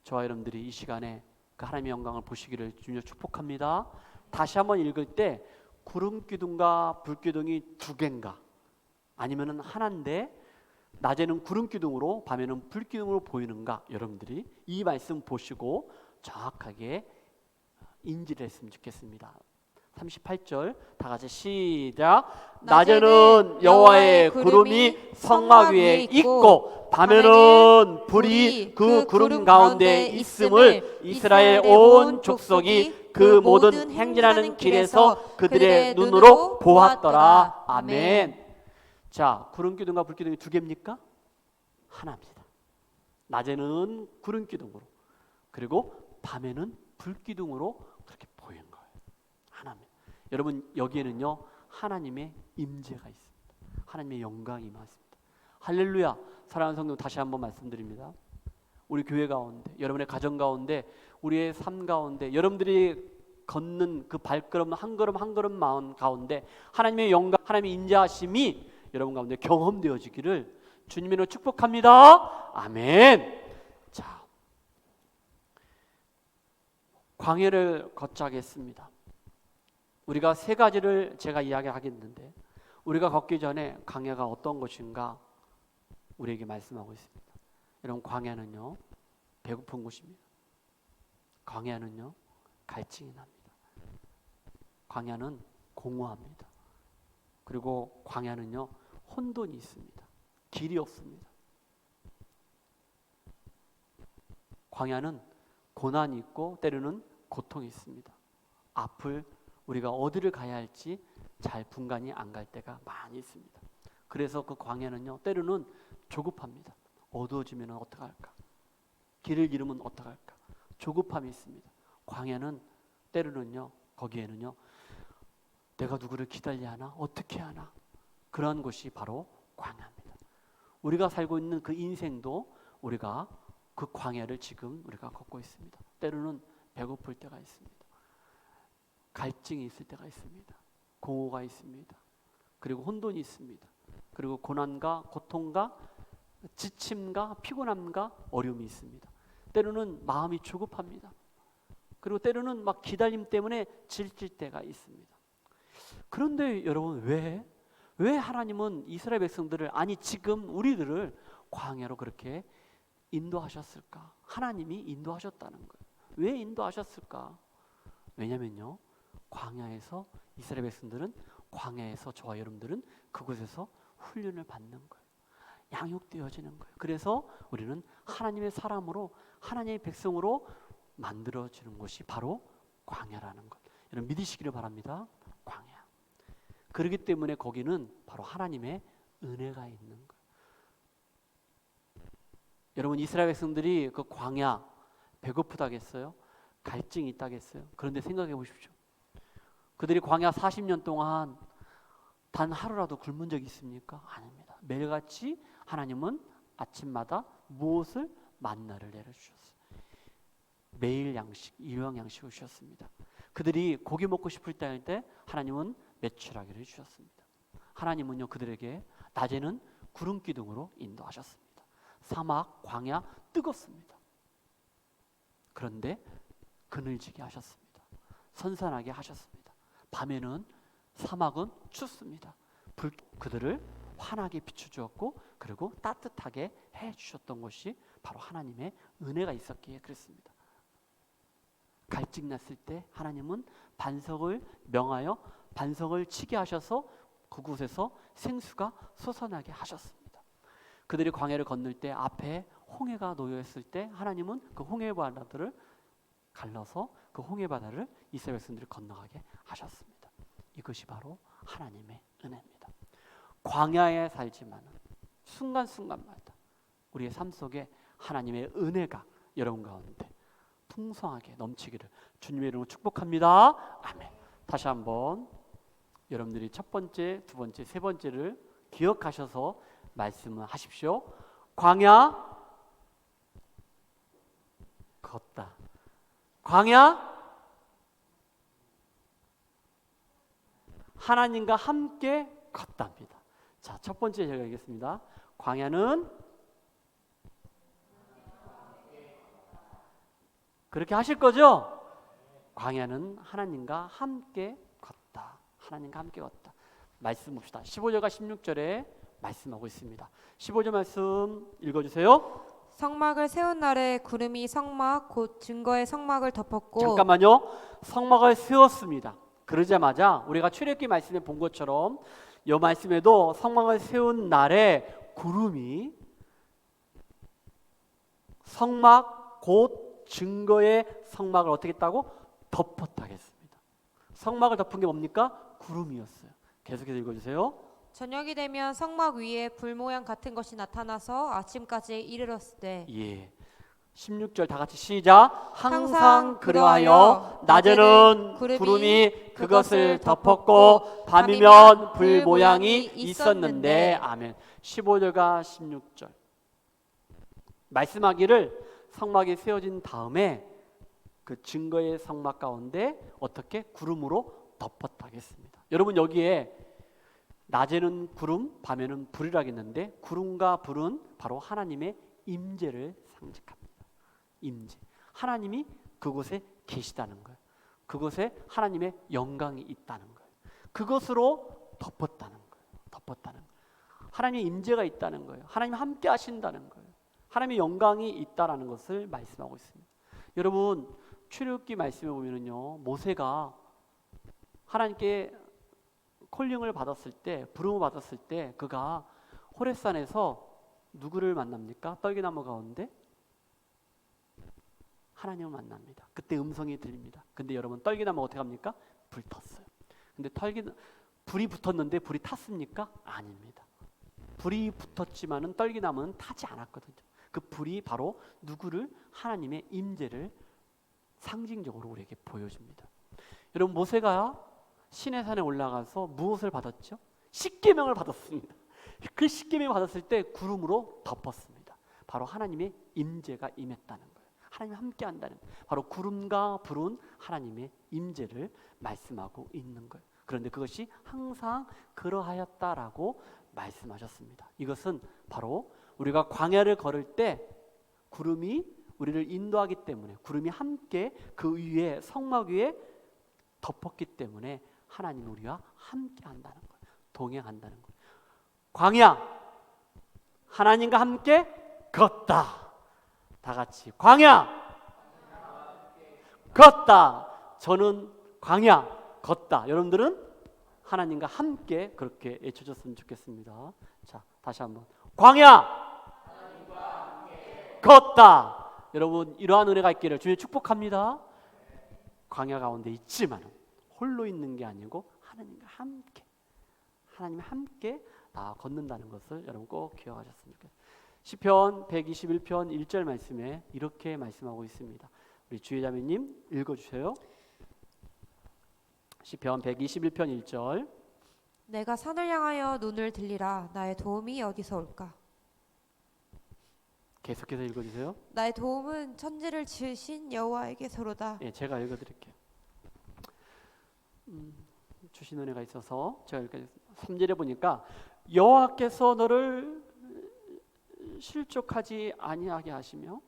저와 여러분들이 이 시간에 그 하나님의 영광을 보시기를 주님 축복합니다. 다시 한번 읽을 때 구름 기둥과 불 기둥이 두 개인가 아니면은 하나인데 낮에는 구름 기둥으로 밤에는 불 기둥으로 보이는가, 여러분들이 이 말씀 보시고 정확하게 인지를 했으면 좋겠습니다. 38절 다 같이 시작. 낮에는 여호와의 구름이 성막 위에 있고 밤에는 불이 그 구름 가운데 있음을 이스라엘 온 족속이 그 모든 행진하는 길에서 그들의 눈으로 보았더라. 아멘. 자, 구름 기둥과 불 기둥이 두 개입니까? 하나입니다. 낮에는 구름 기둥으로, 그리고 밤에는 불 기둥으로 그렇게 보이는 거예요. 하나입니다. 여러분, 여기에는요 하나님의 임재가 있습니다. 하나님의 영광이 임하십니다. 할렐루야. 사랑하는 성도, 다시 한번 말씀드립니다. 우리 교회 가운데, 여러분의 가정 가운데, 우리의 삶 가운데, 여러분들이 걷는 그 발걸음 한 걸음 한 걸음 마음 가운데 하나님의 영광, 하나님의 인자하심이 여러분 가운데 경험되어지기를 주님으로 축복합니다. 아멘. 자, 광야를 걷자겠습니다. 우리가 세 가지를 제가 이야기하겠는데, 우리가 걷기 전에 광야가 어떤 것인가 우리에게 말씀하고 있습니다. 여러분, 광야는요 배고픈 곳입니다. 광야는요 갈증이 납니다. 광야는 공허합니다. 그리고 광야는요 혼돈이 있습니다. 길이 없습니다. 광야는 고난이 있고 때로는 고통이 있습니다. 앞을 우리가 어디를 가야 할지 잘 분간이 안 갈 때가 많이 있습니다. 그래서 그 광야는요 때로는 조급합니다. 어두워지면 어떡할까? 길을 잃으면 어떡할까? 조급함이 있습니다. 광야는 때로는요 거기에는요 내가 누구를 기다려야 하나? 어떻게 하나? 그러한 것이 바로 광야입니다. 우리가 살고 있는 그 인생도 우리가 그 광야를 지금 우리가 걷고 있습니다. 때로는 배고플 때가 있습니다. 갈증이 있을 때가 있습니다. 공허가 있습니다. 그리고 혼돈이 있습니다. 그리고 고난과 고통과 지침과 피곤함과 어려움이 있습니다. 때로는 마음이 조급합니다. 그리고 때로는 막 기다림 때문에 질질 때가 있습니다. 그런데 여러분, 왜 하나님은 이스라엘 백성들을, 아니 지금 우리들을 광야로 그렇게 인도하셨을까? 하나님이 인도하셨다는 거예요. 왜 인도하셨을까? 왜냐면요 광야에서 이스라엘 백성들은, 광야에서 저와 여러분들은 그곳에서 훈련을 받는 거예요. 양육되어지는 거예요. 그래서 우리는 하나님의 사람으로, 하나님의 백성으로 만들어지는 것이 바로 광야라는 것. 여러분 믿으시기를 바랍니다. 광야. 그렇기 때문에 거기는 바로 하나님의 은혜가 있는 거예요. 여러분, 이스라엘 백성들이 그 광야 배고프다겠어요? 갈증이 있다겠어요? 그런데 생각해 보십시오. 그들이 광야 40년 동안 단 하루라도 굶은 적이 있습니까? 아닙니다. 매일같이 하나님은 아침마다 무엇을? 만나를 내려주셨어요. 매일 양식, 일용 양식을 주셨습니다. 그들이 고기 먹고 싶을 때 하나님은 메추라기를 주셨습니다. 하나님은요 그들에게 낮에는 구름 기둥으로 인도하셨습니다. 사막, 광야 뜨겁습니다. 그런데 그늘지게 하셨습니다. 선선하게 하셨습니다. 밤에는 사막은 춥습니다. 그들을 환하게 비춰주었고 그리고 따뜻하게 해주셨던 것이 바로 하나님의 은혜가 있었기에 그랬습니다. 갈증 났을 때 하나님은 반석을 명하여 반석을 치게 하셔서 그곳에서 생수가 솟아나게 하셨습니다. 그들이 광야를 건널 때 앞에 홍해가 놓여 있을 때 하나님은 그 홍해 바다들을 갈라서 그 홍해 바다를 이스라엘 백성들이 건너가게 하셨습니다. 이것이 바로 하나님의 은혜입니다. 광야에 살지만 순간순간마다 우리의 삶 속에 하나님의 은혜가 여러분 가운데 풍성하게 넘치기를 주님의 이름으로 축복합니다. 아멘. 다시 한번 여러분들이 첫 번째, 두 번째, 세 번째를 기억하셔서 말씀을 하십시오. 광야 걷다. 광야 하나님과 함께 걷답니다. 자, 첫 번째 제가 읽겠습니다. 광야는 그렇게 하실 거죠? 광야는 하나님과 함께 걷다. 하나님과 함께 걷다. 말씀 봅시다. 15절과 16절에 말씀하고 있습니다. 15절 말씀 읽어주세요. 성막을 세운 날에 구름이 성막 곧 증거의 성막을 덮었고 잠깐만요. 성막을 세웠습니다. 그러자마자 우리가 출애굽기 말씀에 본 것처럼 이 말씀에도 성막을 세운 날에 구름이 성막 곧 증거의 성막을 어떻게 했다고? 덮었다 했습니다. 성막을 덮은 게 뭡니까? 구름이었어요. 계속해서 읽어주세요. 저녁이 되면 성막 위에 불 모양 같은 것이 나타나서 아침까지 이르렀을 때 예. 16절 다 같이 시작. 항상 그러하여 낮에는 구름이 그것을 덮었고 밤이면 불 모양이 있었는데 아멘. 15절과 16절 말씀하기를 성막이 세워진 다음에 그 증거의 성막 가운데 어떻게 구름으로 덮었다 하겠습니다. 여러분 여기에 낮에는 구름, 밤에는 불이라겠는데 구름과 불은 바로 하나님의 임재를 상징합니다. 임재. 하나님이 그곳에 계시다는 거예요. 그곳에 하나님의 영광이 있다는 거예요. 그것으로 덮었다는 거예요. 덮었다는 거예요. 하나님의 임재가 있다는 거예요. 하나님 함께 하신다는 거예요. 하나님의 영광이 있다라는 것을 말씀하고 있습니다. 여러분 출애굽기 말씀에 보면은요, 모세가 하나님께 콜링을 받았을 때, 부름을 받았을 때 그가 호렙산에서 누구를 만납니까? 떨기나무 가운데 하나님을 만납니다. 그때 음성이 들립니다. 근데 여러분 떨기나무가 어떻게 합니까? 불 탔어요. 근데 불이 붙었는데 불이 탔습니까? 아닙니다. 불이 붙었지만은 떨기나무는 타지 않았거든요. 그 불이 바로 누구를? 하나님의 임재를 상징적으로 우리에게 보여줍니다. 여러분 모세가 시내산에 올라가서 무엇을 받았죠? 십계명을 받았습니다. 그 십계명을 받았을 때 구름으로 덮었습니다. 바로 하나님의 임재가 임했다는 거예요. 하나님이 함께 한다는 거예요. 바로 구름과 불은 하나님의 임재를 말씀하고 있는 거예요. 그런데 그것이 항상 그러하였다라고 말씀하셨습니다. 이것은 바로 우리가 광야를 걸을 때 구름이 우리를 인도하기 때문에, 구름이 함께 그 위에 성막 위에 덮었기 때문에 하나님 우리와 함께 한다는 거예요. 동행한다는 거예요. 광야, 하나님과 함께 걷다. 다 같이 광야 걷다. 저는 광야 걷다. 여러분들은 하나님과 함께 그렇게 외쳐줬으면 좋겠습니다. 자, 다시 한번 광야 걷다. 여러분 이러한 은혜가 있기를 주님 축복합니다. 광야 가운데 있지만 홀로 있는 게 아니고 하나님과 함께, 하나님과 함께 걷는다는 것을 여러분 꼭 기억하셨으면 좋겠습니다. 시편 121편 1절 말씀에 이렇게 말씀하고 있습니다. 우리 주혜자매님 읽어주세요. 시편 121편 1절. 내가 산을 향하여 눈을 들리라. 나의 도움이 어디서 올까? 계속해서 읽어주세요. 나의 도움은 천지를 지으신 여호와에게서로다. 예, 제가 읽어드릴게요. 주신 은혜가 있어서 제가 읽어드리겠습니다. 3절에 보니까 여호와께서 너를 실족하지 아니하게 하시며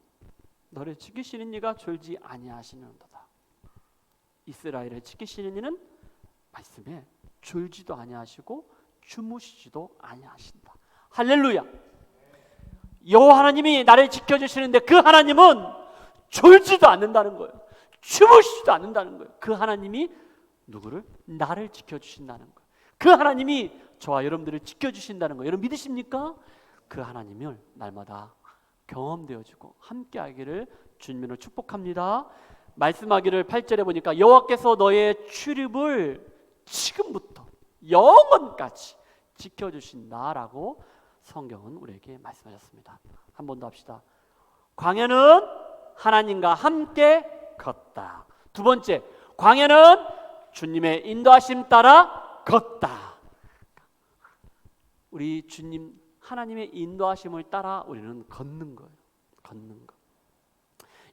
너를 지키시는 이가 졸지 아니하시는도다. 이스라엘을 지키시는 이는 말씀에 졸지도 아니하시고 주무시지도 아니하신다. 할렐루야. 여호와 하나님이 나를 지켜주시는데 그 하나님은 졸지도 않는다는 거예요. 주무시지도 않는다는 거예요. 그 하나님이 누구를? 나를 지켜주신다는 거예요. 그 하나님이 저와 여러분들을 지켜주신다는 거예요. 여러분 믿으십니까? 그 하나님을 날마다 경험되어지고 함께하기를 주님으로 축복합니다. 말씀하기를 8절에 보니까 여호와께서 너의 출입을 지금부터 영원까지 지켜주신다라고 성경은 우리에게 말씀하셨습니다. 한 번 더 합시다. 광야는 하나님과 함께 걷다. 두 번째, 광야는 주님의 인도하심 따라 걷다. 우리 주님 하나님의 인도하심을 따라 우리는 걷는 거예요. 걷는 거.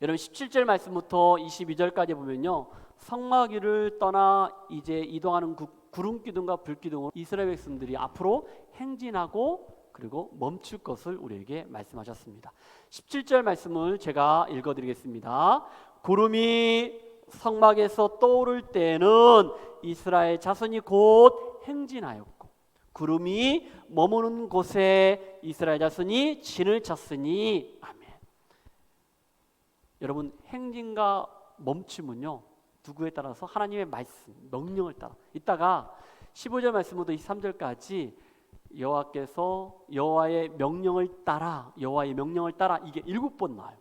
여러분 17절 말씀부터 22절까지 보면요, 성막 위를 떠나 이제 이동하는 구름 기둥과 불 기둥으로 이스라엘 백성들이 앞으로 행진하고 그리고 멈출 것을 우리에게 말씀하셨습니다. 17절 말씀을 제가 읽어드리겠습니다. 구름이 성막에서 떠오를 때는 이스라엘 자손이 곧 행진하였고 구름이 머무는 곳에 이스라엘 자손이 진을 쳤으니 아멘. 여러분 행진과 멈춤은요 누구에 따라서 하나님의 말씀, 명령을 따라. 이따가 15절 말씀부터 23절까지 여호와께서 여호와의 명령을 따라 이게 7번 나와요.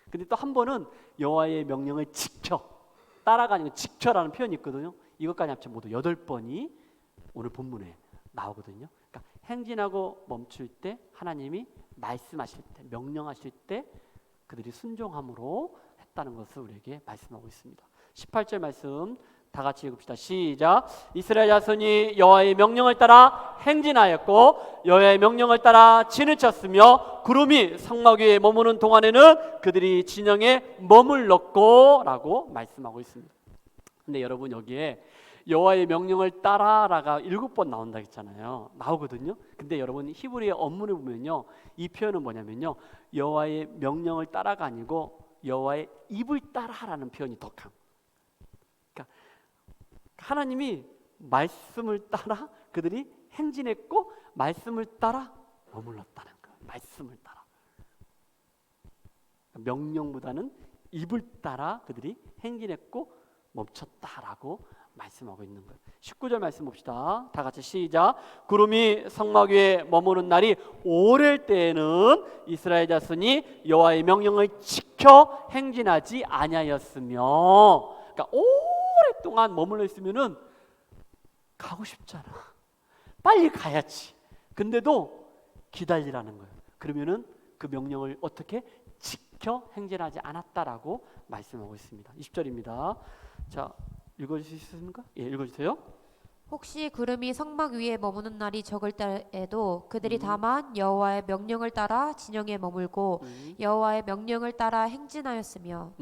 근데 또 한 번은 여호와의 명령을 지켜 따라가 아니고 지켜라는 표현이 있거든요. 이것까지 합쳐 모두 8번이 오늘 본문에 나오거든요. 그러니까 행진하고 멈출 때 하나님이 말씀하실 때 명령하실 때 그들이 순종함으로 했다는 것을 우리에게 말씀하고 있습니다. 18절 말씀 다 같이 읽읍시다. 시작. 이스라엘 자손이 여호와의 명령을 따라 행진하였고 여호와의 명령을 따라 진을 쳤으며 구름이 성막 위에 머무는 동안에는 그들이 진영에 머물렀고 라고 말씀하고 있습니다. 근데 여러분 여기에 여호와의 명령을 따라라가 7번 나온다 했잖아요. 나오거든요. 근데 여러분 히브리의 언문을 보면요 이 표현은 뭐냐면요 여호와의 명령을 따라가 아니고 여호와의 입을 따라라는 표현이 더 강해요. 하나님이 말씀을 따라 그들이 행진했고 말씀을 따라 머물렀다는 거예요. 말씀을 따라. 명령보다는 입을 따라 그들이 행진했고 멈췄다라고 말씀하고 있는 거예요. 19절 말씀 봅시다. 다 같이 시작. 구름이 성막 위에 머무는 날이 오랜 때에는 이스라엘 자손이 여호와의 명령을 지켜 행진하지 아니하였으며 그러니까 오랫동안 머물러 있으면은 가고 싶잖아. 빨리 가야지. 근데도 기다리라는 거예요. 그러면은 그 명령을 어떻게 지켜 행진하지 않았다라고 말씀하고 있습니다. 20절입니다. 자, 읽어주실 수 있습니까? 예, 읽어주세요. 혹시 구름이 성막 위에 머무는 날이 적을 때에도 그들이 다만 여호와의 명령을 따라 진영에 머물고 여호와의 명령을 따라 행진하였으며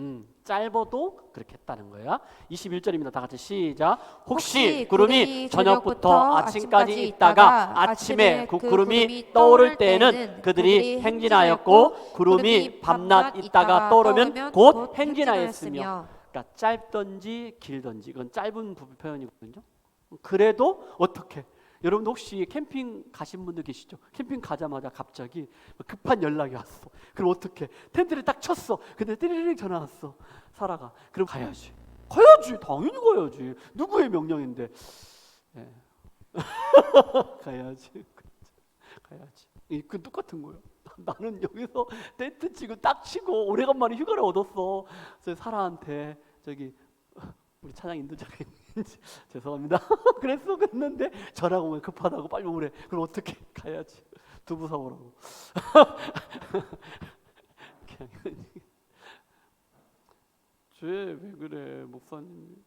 짧아도 그렇게 했다는 거야. 21절입니다. 다 같이 시작. 혹시 구름이 저녁부터 아침까지 있다가 아침에 그 구름이 떠오를 때에는 그들이 행진하였고 구름이 밤낮 있다가 떠오르면 곧 행진하였으며 그러니까 짧든지 길든지 이건 짧은 표현이거든요. 그래도 어떻게? 여러분도 혹시 캠핑 가신 분들 계시죠? 캠핑 가자마자 갑자기 급한 연락이 왔어. 그럼 어떻게? 텐트를 딱 쳤어. 근데 띠리릭 전화 왔어. 사라가. 그럼 가야지. 당연히 가야지. 누구의 명령인데? 네. 가야지. 그 똑같은 거예요. 나는 여기서 텐트 치고 딱 치고 오래간만에 휴가를 얻었어. 그래서 사라한테 저기 우리 찬양 인도자가 죄송합니다. 그랬는데 전화가 오면 급하다고 빨리 오래. 그럼 어떻게 가야지. 두부 사오라고. 쟤왜 그래 목사님.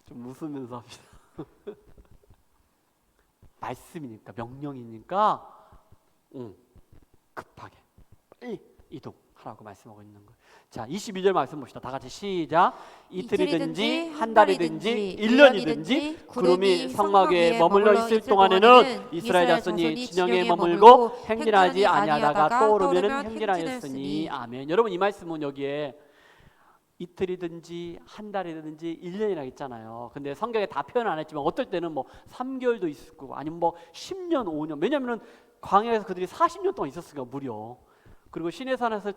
좀 웃으면서 합시다. 말씀이니까 명령이니까 급하게 빨리 이동하라고 말씀하고 있는 거예요. 자, 22절 말씀 봅시다. 다 같이 시작. 이틀이든지 한 달이든지 1년이든지 구름이 성막 위에 머물러 있을 동안에는 이스라엘 자손이 진영에 머물고 행진하지 아니하다가 떠오르면 행진하였으니 아멘. 여러분 이 말씀은 여기에 이틀이든지 한 달이든지 1년이라고 했잖아요. 근데 성경에 다 표현 안 했지만 어떨 때는 뭐 3개월도 있었고 아니면 뭐 10년, 5년. 왜냐면은 광야에서 그들이 40년 동안 있었으니까 무려. 그리고 시내산에서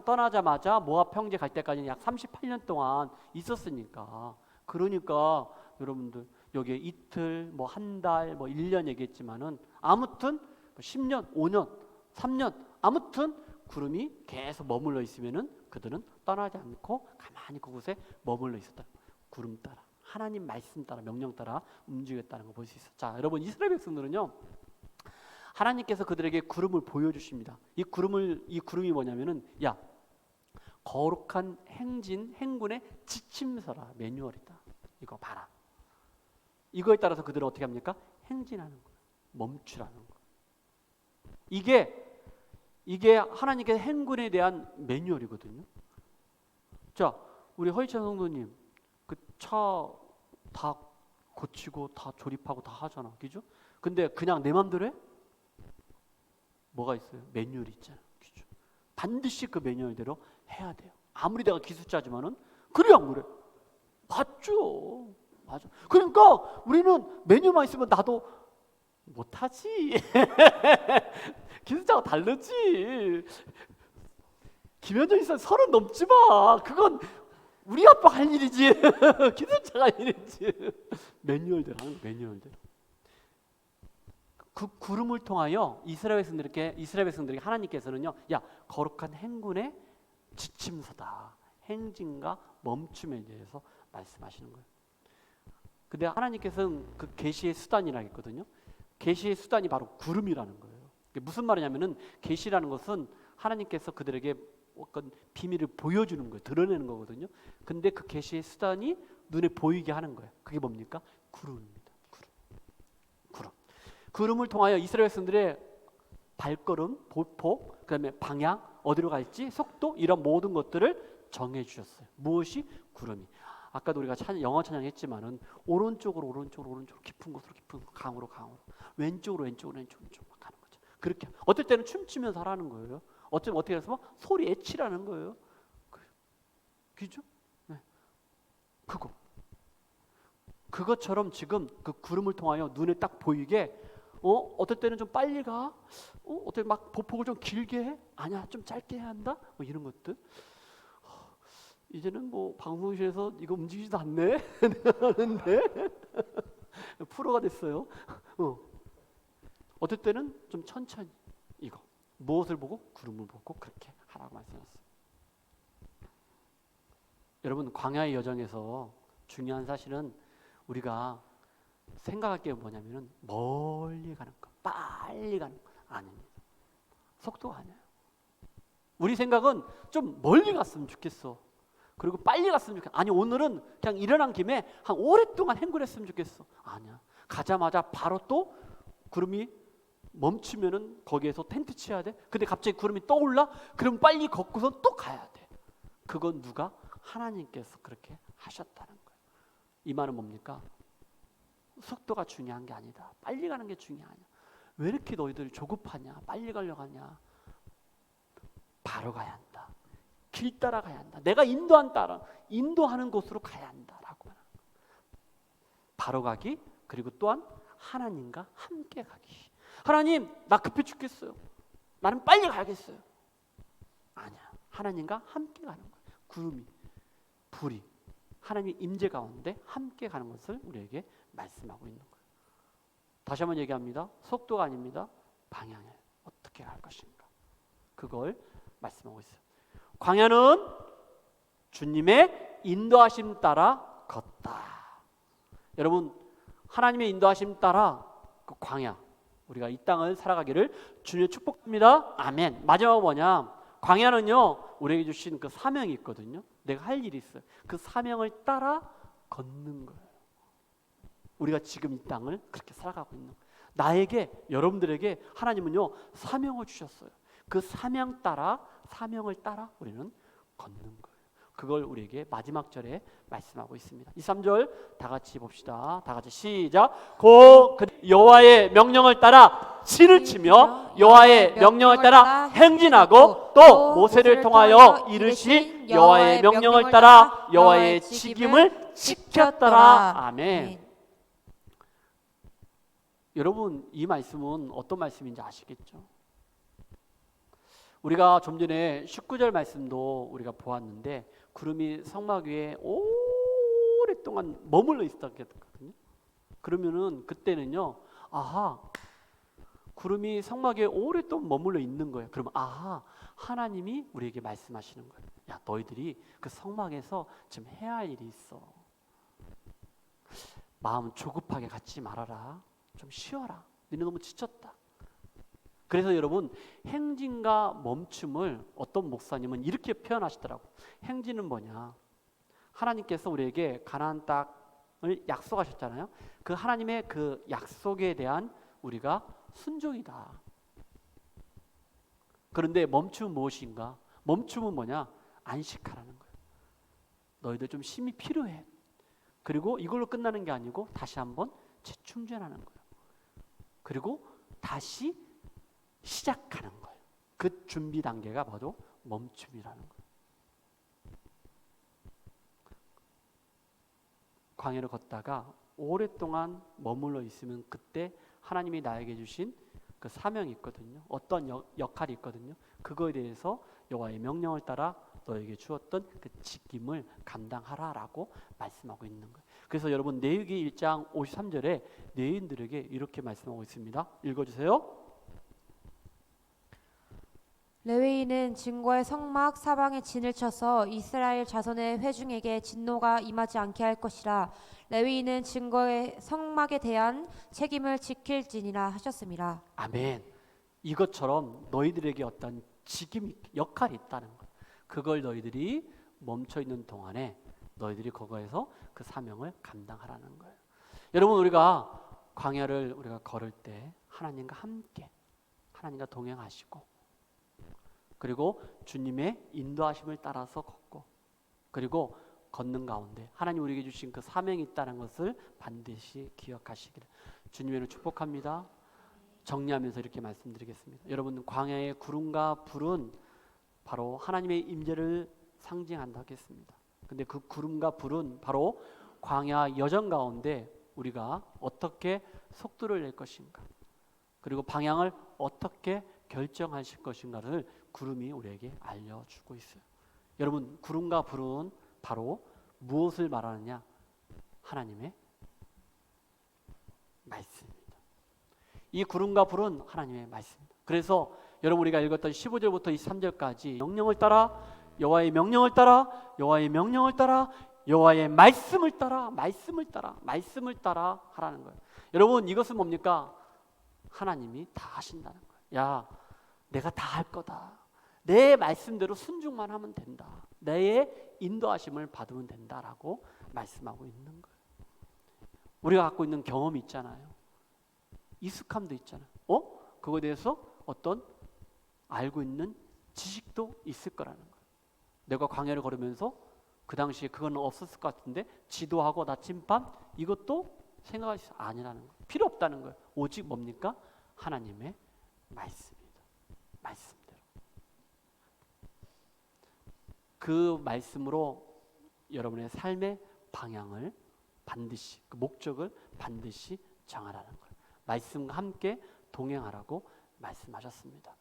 떠나자마자 모압 평지 갈 때까지는 약 38년 동안 있었으니까. 그러니까 여러분들 여기에 이틀, 뭐 한 달, 뭐 1년 얘기했지만은 아무튼 10년, 5년, 3년 아무튼 구름이 계속 머물러 있으면은 그들은 떠나지 않고 가만히 그곳에 머물러 있었다. 구름 따라 하나님 말씀 따라 명령 따라 움직였다는 거 볼 수 있어요. 자, 여러분 이스라엘 백성들은요. 하나님께서 그들에게 구름을 보여주십니다. 이 구름이 뭐냐면은 야 거룩한 행군의 지침서라 매뉴얼이다. 이거 봐라. 이거에 따라서 그들은 어떻게 합니까? 행진하는 거예요. 멈추라는 거. 이게 하나님께서 행군에 대한 매뉴얼이거든요. 자, 우리 허희찬 성도님 그 차 다 고치고 다 조립하고 다 하잖아, 그죠? 근데 그냥 내 맘대로 해? 뭐가 있어요? 매뉴얼이 있잖아, 그죠? 반드시 그 매뉴얼대로 해야 돼요. 아무리 내가 기술자지만은 그래 안 그래? 맞죠. 맞아. 그러니까 우리는 매뉴얼만 있으면 나도 못하지. 기술자가 다르지. 김현정 이사 30 넘지 마. 그건 우리 아빠 할 일이지. 기술자가 할 일이지. 매뉴얼대로 하는 매뉴얼대로. 그 구름을 통하여 이스라엘 백성들에게 하나님께서는요, 야, 거룩한 행군의 지침서다. 행진과 멈춤에 대해서 말씀하시는 거예요. 근데 하나님께서는 그 계시의 수단이라 했거든요. 계시의 수단이 바로 구름이라는 거예요. 이게 무슨 말이냐면은 계시라는 것은 하나님께서 그들에게 어떤 비밀을 보여주는 거예요. 드러내는 거거든요. 근데 그 계시의 수단이 눈에 보이게 하는 거예요. 그게 뭡니까? 구름입니다. 구름. 구름을 통하여 이스라엘 백성들의 발걸음, 보폭, 그다음에 방향, 어디로 갈지, 속도, 이런 모든 것들을 정해 주셨어요. 무엇이? 구름이. 아까도 우리가 영어 찬양했지만은 오른쪽으로 깊은 곳으로 강으로 왼쪽으로 가는 거죠. 그렇게 어떨 때는 춤추면서 하라는 거예요. 어쩌면 어떻게 해서 소리 애치라는 거예요. 그죠? 네. 그것처럼 지금 그 구름을 통하여 눈에 딱 보이게 어떨 때는 좀 빨리 가, 어떨 때 막 보폭을 좀 길게 해, 아니야 좀 짧게 해야 한다, 뭐 이런 것들. 이제는 뭐 방송실에서 이거 움직이지도 않네. 하는데 프로가 됐어요. 어떨 때는 좀 천천히 이거 무엇을 보고? 구름을 보고 그렇게 하라고 말씀하셨어요. 여러분, 광야의 여정에서 중요한 사실은 우리가 생각할 게 뭐냐면은 멀리 가는 거, 빨리 가는 거 아닙니다. 속도가 아니에요. 우리 생각은 좀 멀리 갔으면 좋겠어. 그리고 빨리 갔으면 좋겠어. 아니, 오늘은 그냥 일어난 김에 한 오랫동안 행군했으면 좋겠어. 아니야. 가자마자 바로 또 구름이 멈추면은 거기에서 텐트 치야 돼. 근데 갑자기 구름이 떠올라? 그럼 빨리 걷고선 또 가야 돼. 그건 누가? 하나님께서 그렇게 하셨다는 거예요. 이 말은 뭡니까? 속도가 중요한 게 아니다. 빨리 가는 게 중요하냐. 왜 이렇게 너희들 조급하냐? 빨리 가려고 하냐? 바로 가야 한다. 길 따라 가야 한다. 내가 인도하는 곳으로 가야 한다라고 하는 거예요. 바로 가기, 그리고 또한 하나님과 함께 가기. 하나님, 나 급해 죽겠어요. 나는 빨리 가야겠어요. 아니야. 하나님과 함께 가는 거예요. 구름이, 불이 하나님의 임재 가운데 함께 가는 것을 우리에게 말씀하고 있는 거예요. 다시 한번 얘기합니다. 속도가 아닙니다. 방향을 어떻게 갈 것인가. 그걸 말씀하고 있어요. 광야는 주님의 인도하심 따라 걷다. 여러분, 하나님의 인도하심 따라 그 광야, 우리가 이 땅을 살아가기를 주님의 축복합니다. 아멘. 마지막은 뭐냐? 광야는요, 우리에게 주신 그 사명이 있거든요. 내가 할 일이 있어요. 그 사명을 따라 걷는 거예요. 우리가 지금 이 땅을 그렇게 살아가고 있는 거예요. 나에게, 여러분들에게 하나님은요, 사명을 주셨어요. 그 사명을 따라 우리는 걷는 거예요. 그걸 우리에게 마지막 절에 말씀하고 있습니다. 2, 3절 다 같이 봅시다. 다 같이 시작. 여호와의 명령을 따라 진을 치며 여호와의 명령을 따라 행진하고 또 모세를 통하여 이르신 여호와의 명령을 따라 여호와의 직임을 지켰더라. 아멘. 여러분, 이 말씀은 어떤 말씀인지 아시겠죠? 우리가 좀 전에 19절 말씀도 우리가 보았는데 구름이 성막 위에 오랫동안 머물러 있었거든요. 그러면은 그때는요, 아하, 구름이 성막 위에 오랫동안 머물러 있는 거예요. 그러면 아하, 하나님이 우리에게 말씀하시는 거예요. 야, 너희들이 그 성막에서 지금 해야 할 일이 있어. 마음 조급하게 갖지 말아라. 좀 쉬어라. 너희는 너무 지쳤다. 그래서 여러분, 행진과 멈춤을 어떤 목사님은 이렇게 표현하시더라고. 행진은 뭐냐? 하나님께서 우리에게 가나안 땅을 약속하셨잖아요. 그 하나님의 그 약속에 대한 우리가 순종이다. 그런데 멈춤은 무엇인가? 멈춤은 뭐냐? 안식하라는 거예요. 너희들 좀 쉼이 필요해. 그리고 이걸로 끝나는 게 아니고 다시 한번 재충전하는 거예요. 그리고 다시 시작하는 거예요. 그 준비 단계가 바로 멈춤이라는 거예요. 광야를 걷다가 오랫동안 머물러 있으면 그때 하나님이 나에게 주신 그 사명이 있거든요. 어떤 역할이 있거든요. 그거에 대해서 여호와의 명령을 따라 너에게 주었던 그 직임을 감당하라라고 말씀하고 있는 거예요. 그래서 여러분 레위기 1장 53절에 레위인들에게 이렇게 말씀하고 있습니다. 읽어주세요. 레위인은 진과의 성막 사방에 진을 쳐서 이스라엘 자손의 회중에게 진노가 임하지 않게 할 것이라. 레위인은 진과의 성막에 대한 책임을 지킬지니라 하셨습니다. 아멘. 이것처럼 너희들에게 어떤 직임, 역할이 있다는 것. 그걸 너희들이 멈춰 있는 동안에 너희들이 거기에서 그 사명을 감당하라는 거예요. 여러분 우리가 광야를 우리가 걸을 때 하나님과 함께 하나님과 동행하시고 그리고 주님의 인도하심을 따라서 걷고 그리고 걷는 가운데 하나님 우리에게 주신 그 사명이 있다는 것을 반드시 기억하시기를 주님의 축복합니다. 정리하면서 이렇게 말씀드리겠습니다. 여러분 광야의 구름과 불은 바로 하나님의 임재를 상징한다고 했습니다. 근데 그 구름과 불은 바로 광야 여정 가운데 우리가 어떻게 속도를 낼 것인가 그리고 방향을 어떻게 결정하실 것인가를 구름이 우리에게 알려주고 있어요. 여러분 구름과 불은 바로 무엇을 말하느냐? 하나님의 말씀입니다. 이 구름과 불은 하나님의 말씀입니다. 그래서 여러분 우리가 읽었던 15절부터 23절까지 명령을 따라 여호와의 명령을 따라 여호와의 명령을 따라 여호와의 말씀을 따라 말씀을 따라 하라는 거예요. 여러분 이것은 뭡니까? 하나님이 다 하신다는 거예요. 야 내가 다 할 거다. 내 말씀대로 순종만 하면 된다. 내 인도하심을 받으면 된다라고 말씀하고 있는 거예요. 우리가 갖고 있는 경험이 있잖아요. 익숙함도 있잖아요. 그거에 대해서 어떤 알고 있는 지식도 있을 거라는 거예요. 내가 광야를 걸으면서 그 당시에 그건 없었을 것 같은데 지도하고 나침반 이것도 생각할 수 아니라는 거예요. 필요 없다는 거예요. 오직 뭡니까? 하나님의 말씀입니다. 말씀대로. 그 말씀으로 여러분의 삶의 방향을 반드시 그 목적을 반드시 정하라는 거예요. 말씀과 함께 동행하라고 말씀하셨습니다.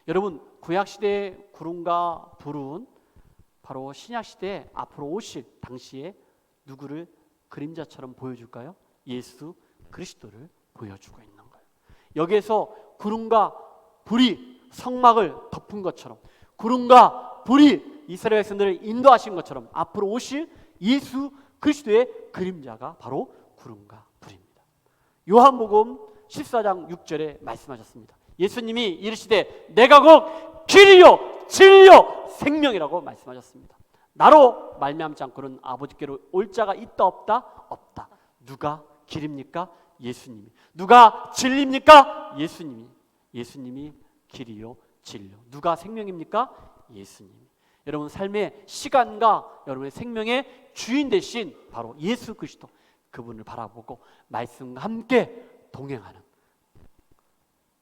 여러분 구약 시대의 구름과 불은 바로 신약 시대에 앞으로 오실 당시에 누구를 그림자처럼 보여줄까요? 예수 그리스도를 보여주고 있는 거예요. 여기에서 구름과 불이 성막을 덮은 것처럼 구름과 불이 이스라엘 백성들을 인도하신 것처럼 앞으로 오실 예수 그리스도의 그림자가 바로 구름과 불입니다. 요한복음 14장 6절에 말씀하셨습니다. 예수님이 이르시되 내가 곧 길이요 진리요 생명이라고 말씀하셨습니다. 나로 말미암지 않고는 아버지께로 올 자가 있다 없다? 없다. 누가 길입니까? 예수님이. 누가 진리입니까? 예수님이. 예수님이 길이요 진리요. 누가 생명입니까? 예수님이. 여러분 삶의 시간과 여러분의 생명의 주인 되신 바로 예수 그리스도 그분을 바라보고 말씀과 함께 동행하는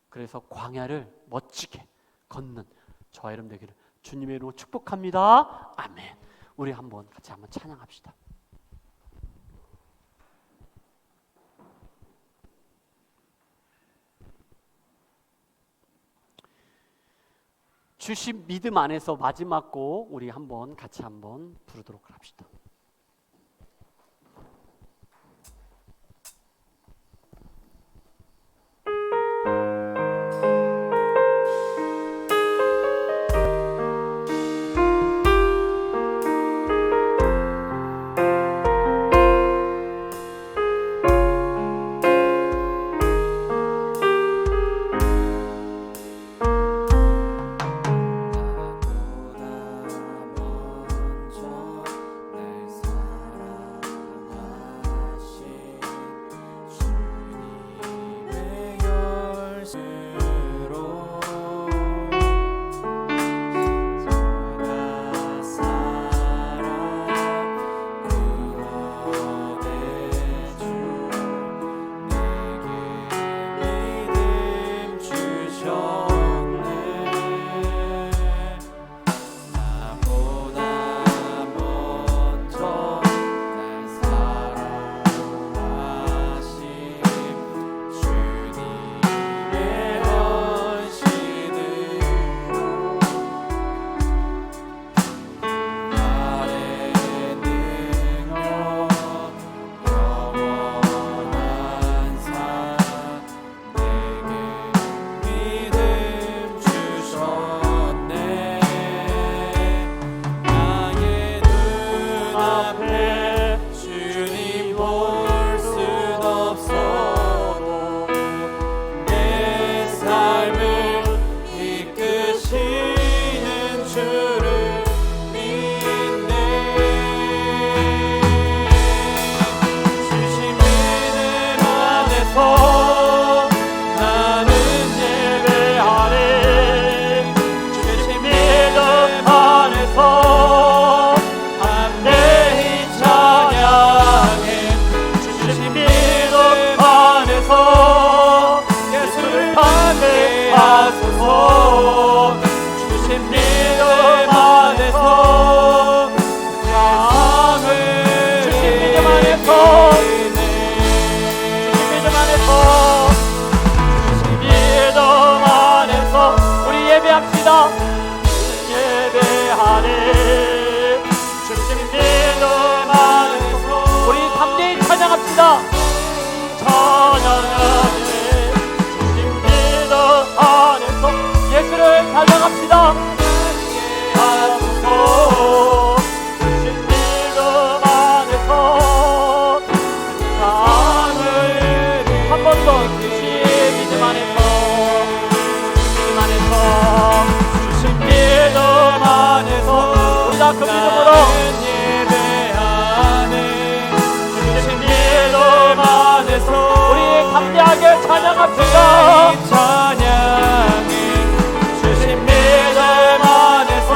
그래서 광야를 멋지게 걷는 저와 여러분 되기를 주님의 이름으로 축복합니다. 아멘. 우리 한번 같이 한번 찬양합시다. 주신 믿음 안에서 마지막 곡 우리 한번 같이 한번 부르도록 합시다. 나보다 먼저 날 찬양합니다. 예배하네 주님 믿음 안에서 우리 담대히 찬양합시다. 찬양하네 주님 믿음 안에서 예수를 찬양합시다. 하소서 주님 믿음 안에서 한 번 더 주신 믿음 안에서 주신 믿음 안에서 우리 다 그 믿음으로 예배하네 주신 믿음 안에서 우리 담대하게 찬양합시다. 찬양해 주신 믿음 안에서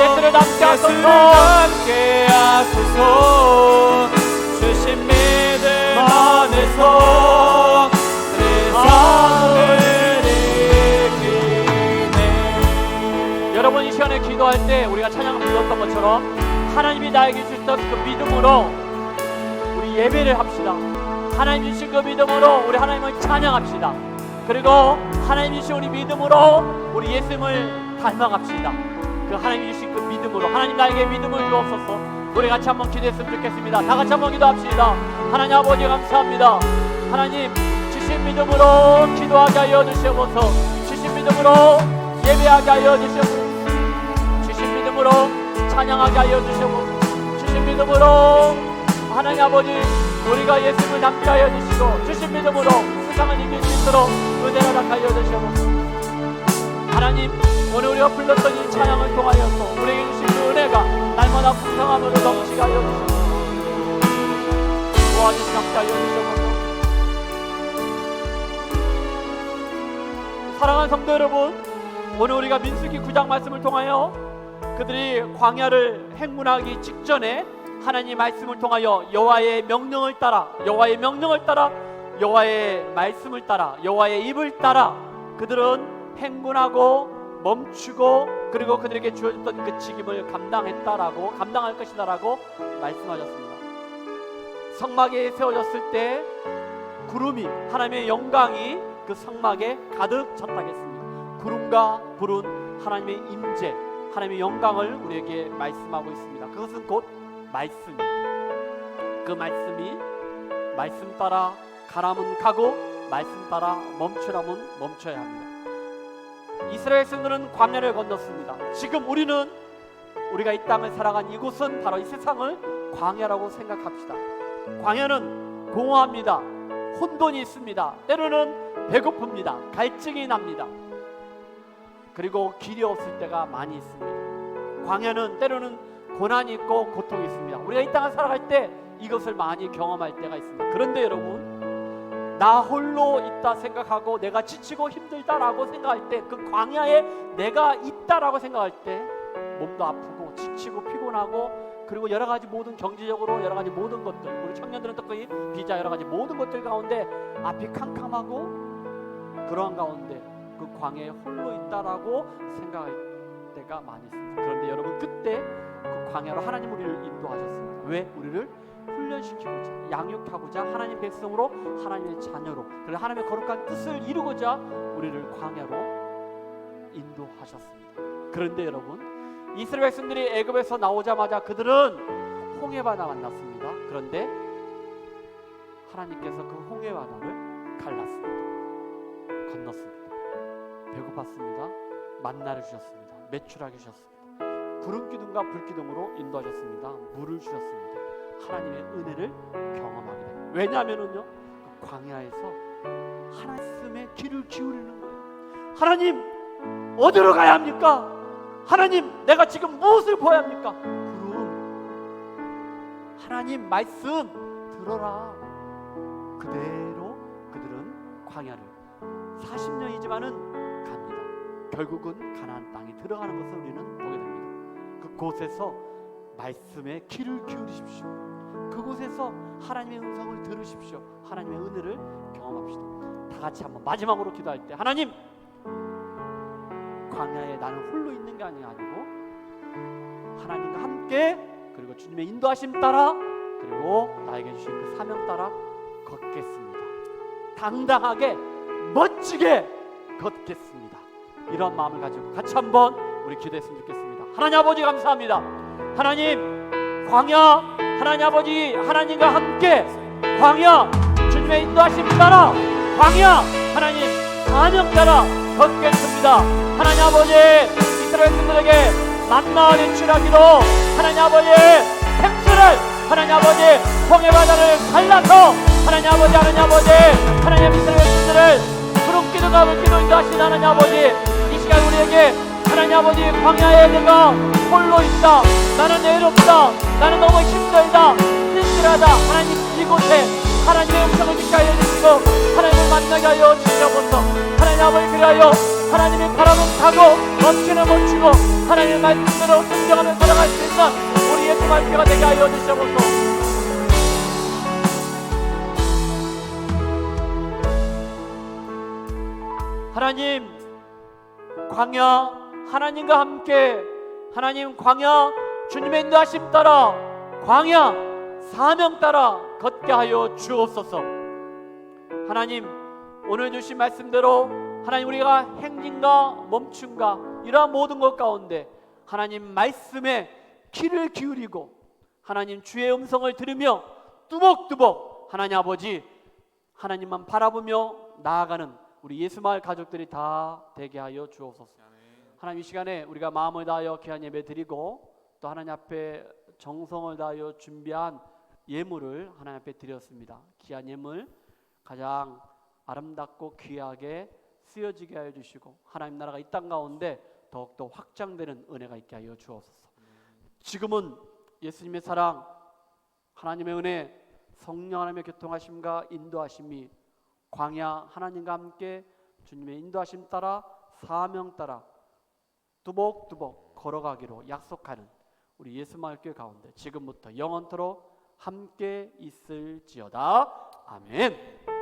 예수를 담게 하소서 주신 믿음 안에서 세상을 이기네. 여러분 이 시간에 기도할 때 우리가 찬양을 불렀던 것처럼 하나님이 나에게 주셨던 그 믿음으로 우리 예배를 합시다. 하나님 주신 그 믿음으로 우리 하나님을 찬양합시다. 그리고 하나님 주신 우리 믿음으로 우리 예수님을 닮아갑시다. 그 하나님 주신 그 믿음으로 하나님 나에게 믿음을 주옵소서. 우리 같이 한번 기도했으면 좋겠습니다. 다 같이 한번 기도합시다. 하나님 아버지 감사합니다. 하나님 주신 믿음으로 기도하게 하여 주시옵소서. 주신 믿음으로 예배하게 하여 주시옵소서. 주신 믿음으로 찬양하게 하여 주시옵소서. 주신 믿음으로 하나님 아버지 우리가 예수님을 닮게 하여 주시고 주신 믿음으로 세상을 이길 수 있도록 은혜를 허락하여 주시옵소서. 하나님 오늘 우리가 불렀던 이 찬양을 통하여서 우리에게 주신 그 은혜가 날마다 풍성함으로 넘치게 하여 주시옵소서. 도와주시게 하여 주시옵소서. 사랑하는 성도 여러분, 오늘 우리가 민수기 9장 말씀을 통하여 그들이 광야를 행문하기 직전에 하나님의 말씀을 통하여 여호와의 명령을 따라 여호와의 말씀을 따라 여호와의 입을 따라 그들은 행군하고 멈추고 그리고 그들에게 주어졌던 그 직임을 감당할 것이다라고 말씀하셨습니다. 성막에 세워졌을 때 구름이 하나님의 영광이 그 성막에 가득 찼다고 했습니다. 구름과 불은 하나님의 임재 하나님의 영광을 우리에게 말씀하고 있습니다. 그것은 곧 말씀입니다. 그 말씀이 말씀 따라 가라면 가고 말씀 따라 멈추라면 멈춰야 합니다. 이스라엘 백성들은 광야를 건넜습니다. 지금 우리가 이 땅을 살아간 이곳은 바로 이 세상을 광야라고 생각합시다. 광야는 공허합니다. 혼돈이 있습니다. 때로는 배고픕니다. 갈증이 납니다. 그리고 길이 없을 때가 많이 있습니다. 광야는 때로는 고난이 있고 고통이 있습니다. 우리가 이 땅을 살아갈 때 이것을 많이 경험할 때가 있습니다. 그런데 여러분, 나 홀로 있다 생각하고 내가 지치고 힘들다라고 생각할 때, 그 광야에 내가 있다라고 생각할 때 몸도 아프고 지치고 피곤하고 그리고 여러 가지 모든 경제적으로 여러 가지 모든 것들, 우리 청년들은 특히 비자 여러 가지 모든 것들 가운데 앞이 캄캄하고 그러한 가운데 그 광야에 홀로 있다라고 생각할 때가 많이 있습니다. 그런데 여러분, 그때 그 광야로 하나님 우리를 인도하셨습니다. 왜? 우리를 훈련시키고자, 양육하고자, 하나님 백성으로, 하나님의 자녀로, 그리고 하나님의 거룩한 뜻을 이루고자 우리를 광야로 인도하셨습니다. 그런데 여러분, 이스라엘 백성들이 애굽에서 나오자마자 그들은 홍해바다 만났습니다. 그런데 하나님께서 그 홍해바다를 갈랐습니다. 건넜습니다. 배고팠습니다. 만나를 주셨습니다. 매출하게 주셨습니다. 구름 기둥과 불 기둥으로 인도하셨습니다. 물을 주셨습니다. 하나님의 은혜를 경험하게 됩니다. 왜냐하면은요, 그 광야에서 하나님의 귀를 기울이는 거예요. 하나님, 어디로 가야 합니까? 하나님, 내가 지금 무엇을 보아야 합니까? 구름, 하나님 말씀 들어라. 그대로 그들은 광야를 40년이지만은 갑니다. 결국은 가나안 땅에 들어가는 것을 우리는 보게 됩니다. 그곳에서 말씀에 귀를 기울이십시오. 그곳에서 하나님의 음성을 들으십시오. 하나님의 은혜를 경험합시다. 다 같이 한번 마지막으로 기도할 때, 하나님, 광야에 나는 홀로 있는 게 아니고 하나님과 함께, 그리고 주님의 인도하심 따라, 그리고 나에게 주신 그 사명 따라 걷겠습니다. 당당하게 멋지게 걷겠습니다. 이런 마음을 가지고 같이 한번 우리 기도했으면 좋겠습니다. 하나님 아버지 감사합니다. 하나님 광야, 하나님 아버지 하나님과 함께 광야 주님의 인도하심 따라 광야 하나님 사명 따라 걷겠습니다. 하나님 아버지 이스라엘 분들에게 만나 대출하기로 하나님 아버지의 생수를 하나님 아버지 홍해 바다를 갈라서 하나님 아버지 하나님 이스라엘 분들을 구름 기도가 기도 인도하신 하나님 아버지 이 시간 우리에게 하나님 아버지 광야에 내가 홀로 있다, 나는 외롭다, 나는 너무 힘들다, 쓸쓸하다. 하나님 이곳에 하나님의 음성을 듣게 하여 주시고 하나님을 만나게 하여 주시옵소서. 하나님 아버지 그리하여 하나님의 바람은 타고 넘치는 못 치고 하나님의 말씀대로 순종하며 살아갈 수 있는 우리 예수 말씀가 되게 하여 주시옵소서. 하나님 광야 하나님과 함께 하나님 광야 주님의 인도하심 따라 광야 사명 따라 걷게 하여 주옵소서. 하나님 오늘 주신 말씀대로 하나님 우리가 행진과 멈춤과 이러한 모든 것 가운데 하나님 말씀에 귀를 기울이고 하나님 주의 음성을 들으며 뚜벅뚜벅 하나님 아버지 하나님만 바라보며 나아가는 우리 예수마을 가족들이 다 되게 하여 주옵소서. 하나님 이 시간에 우리가 마음을 다하여 귀한 예배 드리고 또 하나님 앞에 정성을 다하여 준비한 예물을 하나님 앞에 드렸습니다. 귀한 예물 가장 아름답고 귀하게 쓰여지게 하여 주시고 하나님 나라가 이 땅 가운데 더욱더 확장되는 은혜가 있게 하여 주옵소서. 지금은 예수님의 사랑, 하나님의 은혜, 성령 하나님의 교통하심과 인도하심이 광야 하나님과 함께 주님의 인도하심 따라 사명 따라 뚜벅뚜벅 걸어가기로 약속하는 우리 예수마을교회 가운데 지금부터 영원토록 함께 있을지어다. 아멘.